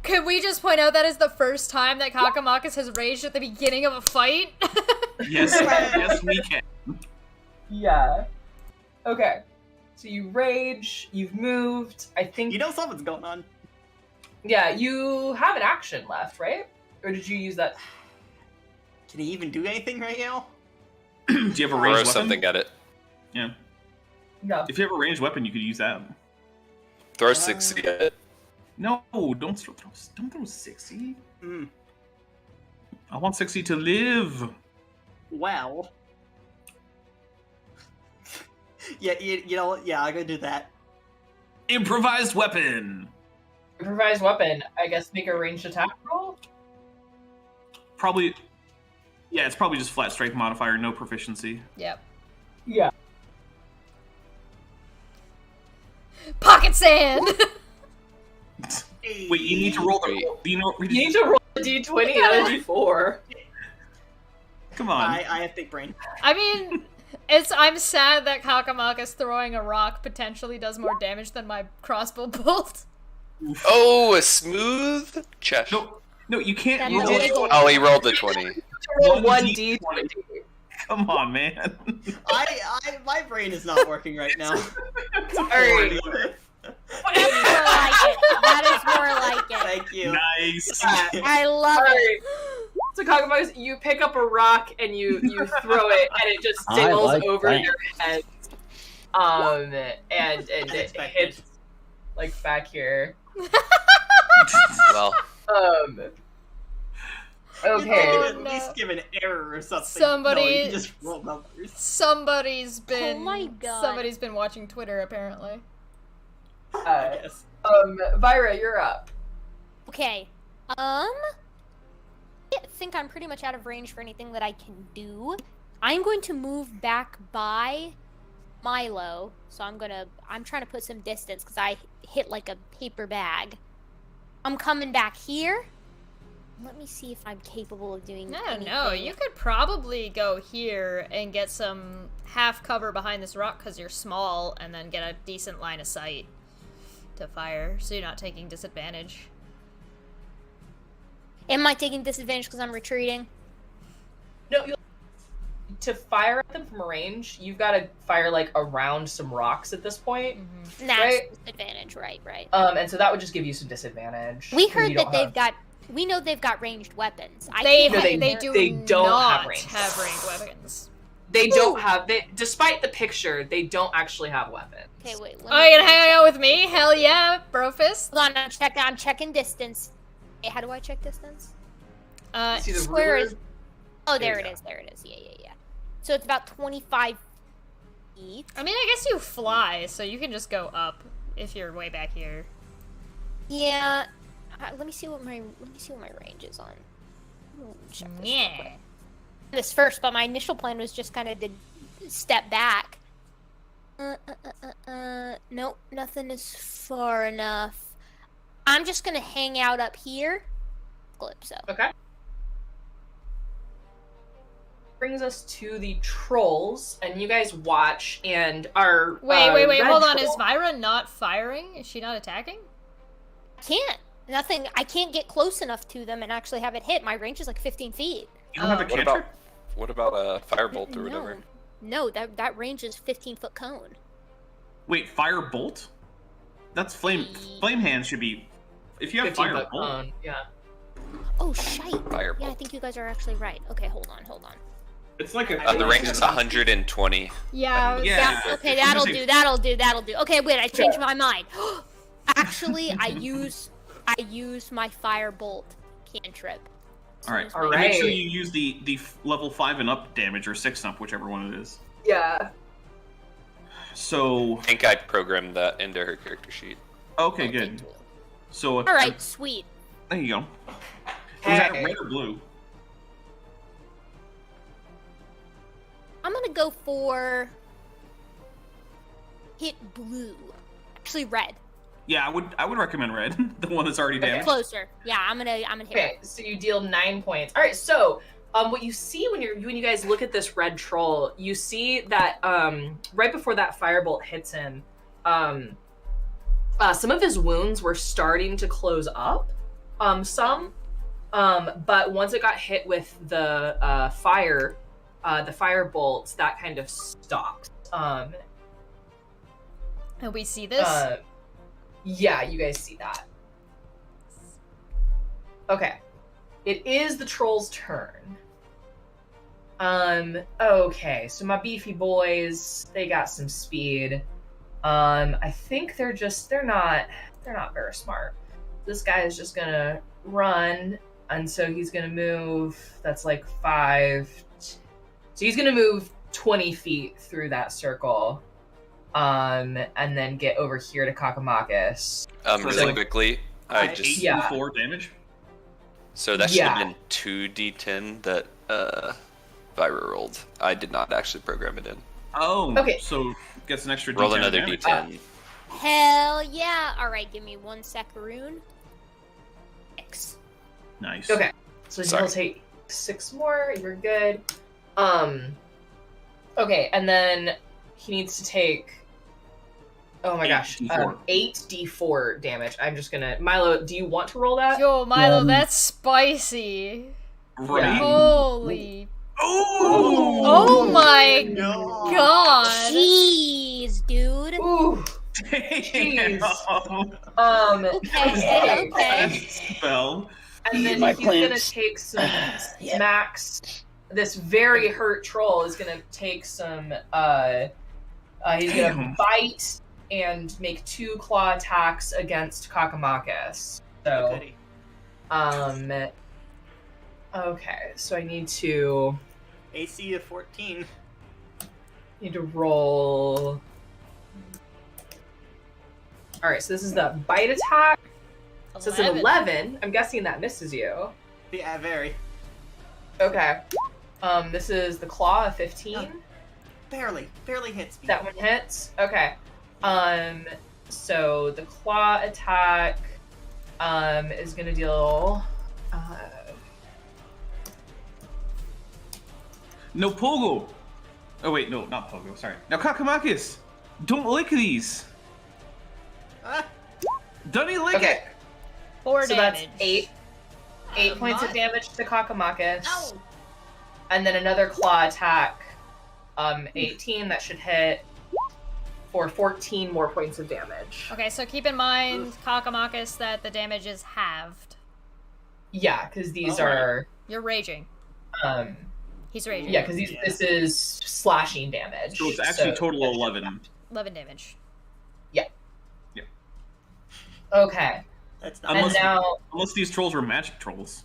Could we just point out that is the first time that Kakamakis has raged at the beginning of a fight? Yes, we can. Yeah. Okay. So you rage, you've moved, I think... You know something's going on. Yeah, you have an action left, right? Or did you use that? Can he even do anything right now? Do you have a Throw ranged weapon? something at it. Yeah. No. If you have a ranged weapon, you could use that. Throw 60 at it. No, don't throw 60. Hmm. I want 60 to live. Well. Yeah, I'm gonna do that. Improvised weapon. Improvised weapon. I guess make a ranged attack roll. Probably. Yeah, it's probably just flat strength modifier, no proficiency. Yep. Yeah. Pocket sand! Wait, you need to roll the. You need to roll a d20 and a d4. Come on. I have big brain. I mean, I'm sad that Kakamaka's throwing a rock potentially does more damage than my crossbow bolt. Oh, a smooth chest. No, you can't You roll did? it. Oh, he rolled the 20. Roll 1d20. Come on, man. My brain is not working right now. Alright. That's more like it. That is more like it. Thank you. Nice. I love it. So Kakamaka, you pick up a rock and you throw it, and it just dingles over your head. And it hits like back here. Well. Okay. You could at least give an error or something. Somebody. No, you can just roll numbers. Somebody's been. Oh my God. Somebody's been watching Twitter apparently. Yes. Vira, you're up. Okay. I think I'm pretty much out of range for anything that I can do. I'm going to move back by Milo, so I'm trying to put some distance because I hit like a paper bag. I'm coming back here. Let me see if I'm capable of doing anything. No, you could probably go here and get some half cover behind this rock because you're small, and then get a decent line of sight to fire, so you're not taking disadvantage. Am I taking disadvantage because I'm retreating? No, to fire at them from range, you've got to fire like around some rocks at this point. Mm-hmm. That's right? disadvantage, right. And so that would just give you some disadvantage. We heard that we know they've got ranged weapons. They don't have ranged weapons. They don't have. Despite the picture, they don't actually have weapons. Okay, wait. Oh, you gonna hang out with me? Hell yeah, brofist. Hold on, I'm checking distance. Hey, how do I check distance? See the Square ruler? is. Oh, there it is. Yeah. So it's about 25 feet. I mean, I guess you fly, so you can just go up if you're way back here. Yeah. Let me see what my range is on. Check this first, but my initial plan was just kind of to step back. Nope, nothing is far enough. I'm just gonna hang out up here. Calypso. Okay. Brings us to the trolls, and you guys watch and are. Wait, hold on. Is Vira not firing? Is she not attacking? I can't get close enough to them and actually have it hit. My range is like 15 feet. You don't have a cantrip? What about a firebolt or whatever? No, that range is 15-foot cone. Wait, firebolt? That's flame. Flame hand should be. If you have firebolt. Yeah. Oh shite! Firebolt. Yeah, I think you guys are actually right. Okay, hold on. It's like a. The range is 120. Yeah. Okay, that'll do. Okay, wait, I changed my mind. Actually, I use my firebolt cantrip. All right. Make sure you use the level 5 and up damage, or 6 and up, whichever one it is. Yeah. So. I think I programmed that into her character sheet. Okay, good. So. All right, sweet. There you go. Was that red or blue? I'm gonna go for hit blue. Actually, red. Yeah, I would recommend red. The one that's already damaged. Closer. Yeah, I'm gonna hit. Okay, so you deal 9 points. All right, so what you see when you guys look at this red troll, you see that right before that firebolt hits him, some of his wounds were starting to close up. But once it got hit with the firebolt, that kind of stopped. And we see this? Yeah, you guys see that. Okay. It is the troll's turn. Okay, so my beefy boys, they got some speed. I think they're not very smart. This guy is just gonna run, and so he's gonna move. That's like 5, So he's gonna move 20 feet through that circle, and then get over here to Kakamakis. Really quickly, I just 8d4 damage. So that should have been 2d10 that Vira rolled. I did not actually program it in. Oh, okay. So gets an extra D10. Roll another d10. Hell yeah! All right, give me 1 sec, Rune. X. Nice. Okay, so he'll take 6 more. You're good. Okay, and then he needs to take. Oh my gosh, 8d4 damage. I'm just gonna Milo. Do you want to roll that? Yo, Milo, that's spicy. Right. Holy. Oh! Oh my god. Jeez, dude. Ooh. Jeez. Okay. Spell. And then he's gonna take some smacks. This very hurt troll is gonna take some. He's gonna bite and make 2 claw attacks against Kakamakis. So, okay. So I need to. AC of 14. Need to roll. All right. So this is the bite attack. So it's an 11. I'm guessing that misses you. Yeah, very. Okay. This is the claw of 15. Barely hits me. That one hits. Okay. So the claw attack, is gonna deal. No Pogo. Oh wait, no, not Pogo. Sorry. Now Kakamakis, don't lick these. Don't he lick it? 4 so damage. that's 8 points of damage to Kakamakis. Ow. And then another claw attack, 18. That should hit for 14 more points of damage. Okay, so keep in mind, Kakamakis, that the damage is halved. Yeah, because these are. You're raging. He's raging. Yeah, because this is slashing damage. So it's actually total 11. 11 damage. Yeah. Yeah. Okay. That's not. And now Unless these trolls were magic trolls.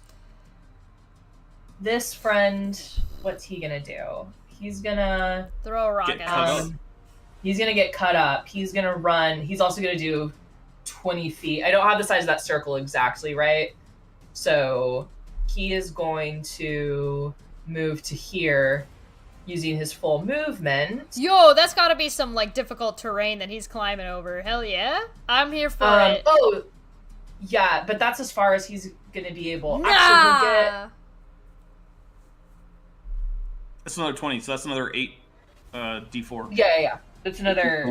this friend, what's he gonna do? He's gonna Throw a rock Get at cut us. up. he's gonna get cut up. He's gonna run. He's also gonna do 20 feet. I don't have the size of that circle exactly, right? So he is going to move to here using his full movement. Yo, that's gotta be some, like, difficult terrain that he's climbing over. Hell yeah. I'm here for it. Oh, yeah, but that's as far as he's gonna be able. Nah! Actually, he'll get. That's another 20, so that's another 8 D4. Yeah. It's another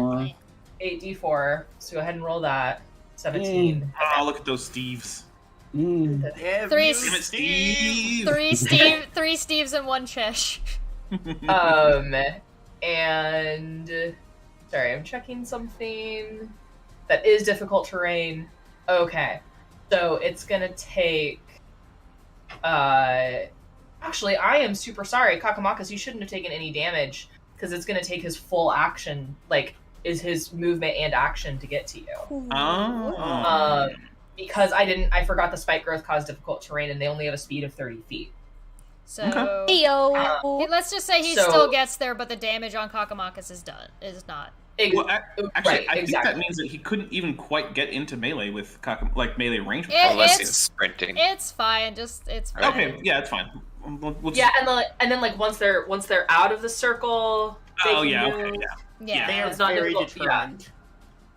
8d4. So go ahead and roll that. 17. Oh, look at those Steves. Damn Three you, Damn it, Steve. Steve! Three Steves and 1 Chesh. And sorry, I'm checking something that is difficult terrain. Okay, so it's gonna take. Actually, I am super sorry, Kakamakis. You shouldn't have taken any damage because it's gonna take his full action, like is his movement and action to get to you. Oh. Because I forgot the spike growth caused difficult terrain, and they only have a speed of 30 feet. So Okay. Heyo. let's just say he So- still gets there, but the damage on Kakamakis is not. Well, actually, Right, I think exactly. that means that he couldn't even quite get into melee with melee range. Unless It's he's sprinting. it's fine. It's fine. Okay, yeah, it's fine. We'll just- Yeah, and then like once they're out of the circle. They Oh can yeah, move. okay, yeah. Yeah. They are It's not very difficult, determined.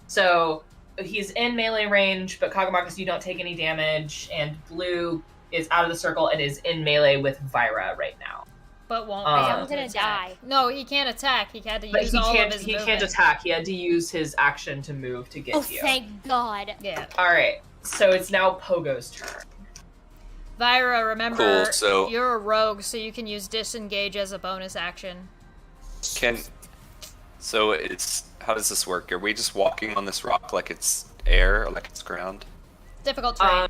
So he's in melee range, but Kakamakis, you don't take any damage, and Blue is out of the circle and is in melee with Vira right now. But won't. I'm be able to gonna attack. die. No, he can't attack. He had to But use he all can't of his he movement. can't attack. He had to use his action to move to get Oh, to you. thank God. Yeah. All right, so it's now Pogo's turn. Vira, remember, Cool, so- you're a rogue, so you can use disengage as a bonus action. So it's how does this work? Are we just walking on this rock like it's air, or like it's ground? Difficult terrain.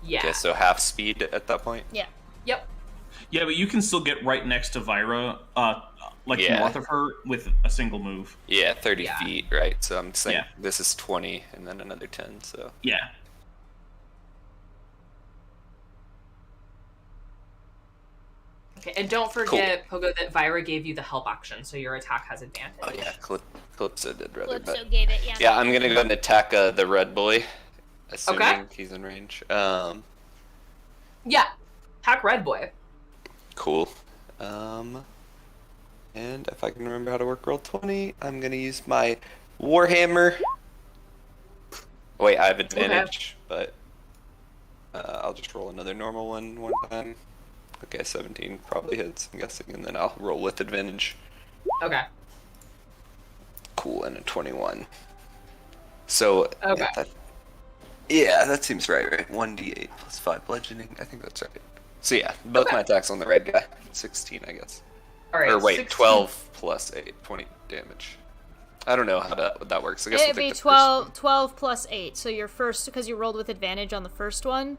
Yeah. Okay, so half speed at that point. Yeah. Yep. Yeah, but you can still get right next to Vira, Yeah. north of her, with a single move. Yeah, 30 Yeah. feet, right? So I'm saying Yeah. this is 20, and then another 10. So Yeah. Okay, and don't forget, Pogo, that Vyra gave you the help action, so your attack has advantage. Oh yeah, Calypso did rather. Calypso gave it, yeah. Yeah, I'm gonna go and attack the red boy, assuming he's in range. Yeah, attack red boy. Cool. And if I can remember how to work roll 20, I'm gonna use my Warhammer. Wait, I have advantage, but I'll just roll another normal one time. Okay, 17 probably hits, I'm guessing, and then I'll roll with advantage. Okay. Cool, and a 21. So, okay. That seems right? 1d8 plus 5 bludgeoning, I think that's right. So yeah, both my attacks on the red guy. 16, I guess. Alright, or wait, 16. 12 plus 8, 20 damage. I don't know how that works. I guess it'd be 12 plus 8, so your first, because you rolled with advantage on the first one.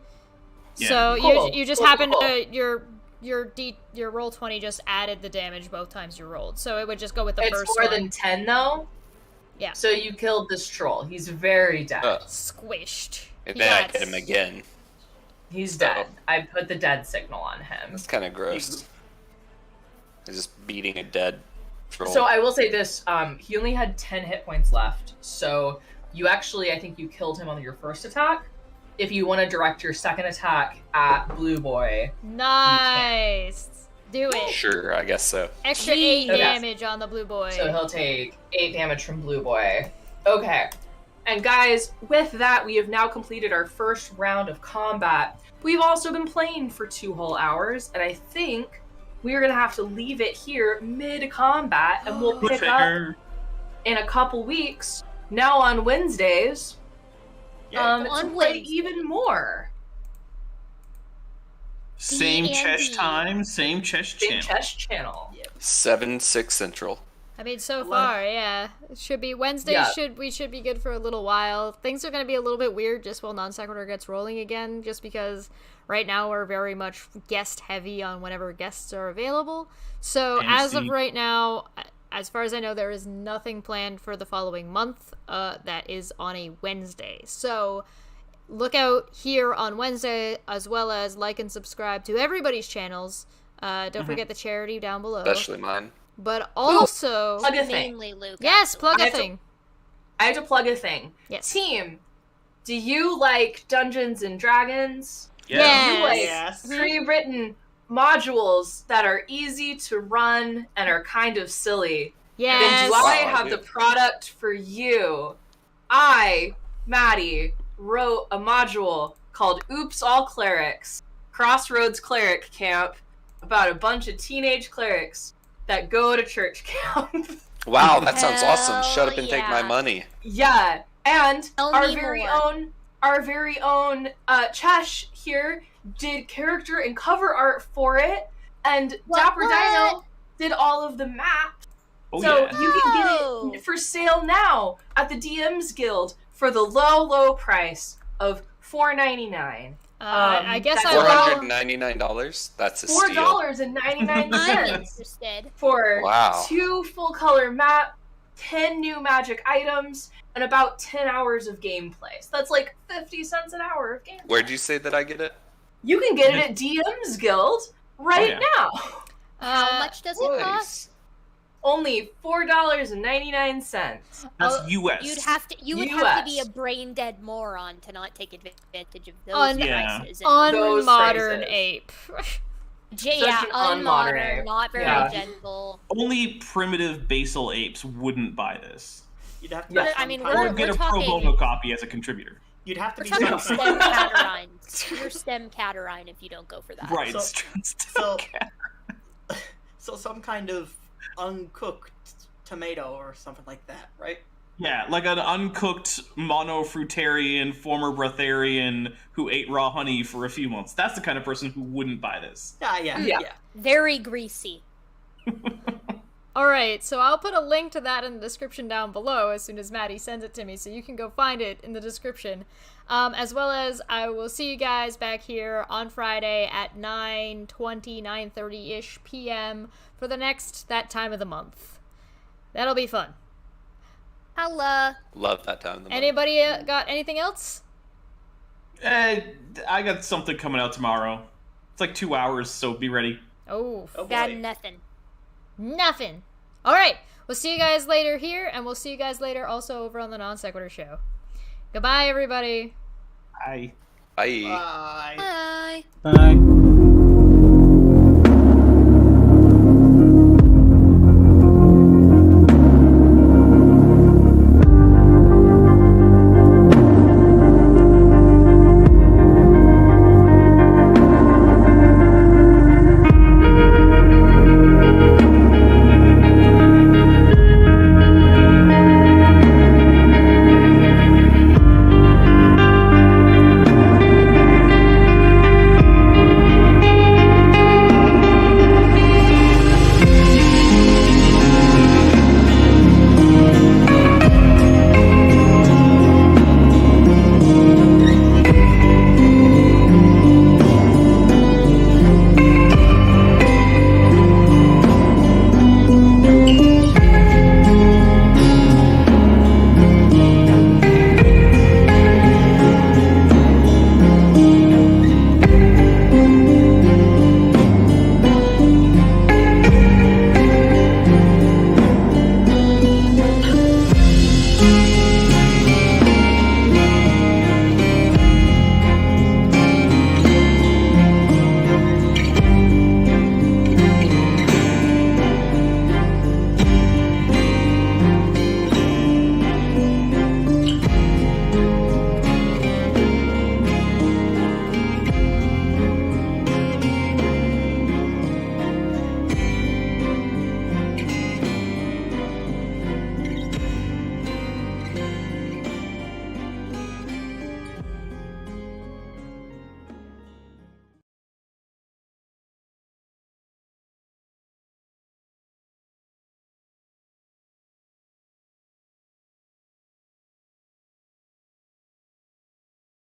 Yeah. So cool. you just happened to, your roll 20 just added the damage both times you rolled. So it would just go with the first one. It's more than 10 though? Yeah. So you killed this troll. He's very dead. Squished. And then I hit him again. He's dead. I put the dead signal on him. That's kind of gross. He's just beating a dead troll. So I will say this, he only had 10 hit points left. So you actually, I think you killed him on your first attack. If you want to direct your second attack at Blue Boy. Nice. Do it. Sure, I guess so. Extra 8 damage on the Blue Boy. So he'll take 8 damage from Blue Boy. Okay. And guys, with that, we have now completed our first round of combat. We've also been playing for 2 whole hours, and I think we're going to have to leave it here mid-combat, and we'll pick up in a couple weeks, now on Wednesdays, to play even more. Same chess time, same chess channel. Same chess channel. 7-6 Central. I mean, so far, yeah. It should be Wednesdays. Yeah. We should be good for a little while. Things are going to be a little bit weird just while Non Sequitur gets rolling again, just because right now we're very much guest heavy on whenever guests are available. So as of right now, as far as I know, there is nothing planned for the following month that is on a Wednesday. So look out here on Wednesday, as well as like and subscribe to everybody's channels. Don't forget the charity down below. Especially mine. But also, plug a thing. Mainly Luke. Yes, plug a thing. I have to plug a thing. Yes. Team, do you like Dungeons and Dragons? Yes. Do you like pre-written modules that are easy to run and are kind of silly? Yes. Then do I have the product for you? I, Maddie, wrote a module called Oops, All Clerics, Crossroads Cleric Camp, about a bunch of teenage clerics that go to church camp. Wow, that sounds awesome. Shut up and take my money. Yeah, and our very own Chesh here did character and cover art for it, and Dapper Dino did all of the maps. You can get it for sale now at the DMs Guild for the low price of $4.99. I guess $499. That's a steal. $4.99 for 2 full color map, 10 new magic items, and about 10 hours of gameplay. So that's like 50 cents an hour of gameplay. Where'd you say that I get it? You can get it at DM's Guild now. How much does it cost? Only $4.99. That's US. You would have to be a brain dead moron to not take advantage of those prices. Unmodern ape. Unmodern, not very gentle. Only primitive basal apes wouldn't buy this. You'd have to. Or get a pro bono copy as a contributor. You'd have to be talking STEM Catarine. You're STEM Catarine if you don't go for that. Right. So some kind of uncooked tomato or something like that, right? Yeah, like an uncooked monofruitarian former breatharian who ate raw honey for a few months. That's the kind of person who wouldn't buy this. Yeah. Very greasy. Alright, so I'll put a link to that in the description down below as soon as Maddie sends it to me, so you can go find it in the description. As well as I will see you guys back here on Friday at 9:30-ish p.m. for that time of the month. That'll be fun. Holla. Love that time of the month. Anybody got anything else? I got something coming out tomorrow. It's like 2 hours, so be ready. Oh, got nothing. Nothing. All right. We'll see you guys later here, and we'll see you guys later also over on the Non Sequitur Show. Goodbye, everybody. Bye. Bye. Bye. Bye. Bye.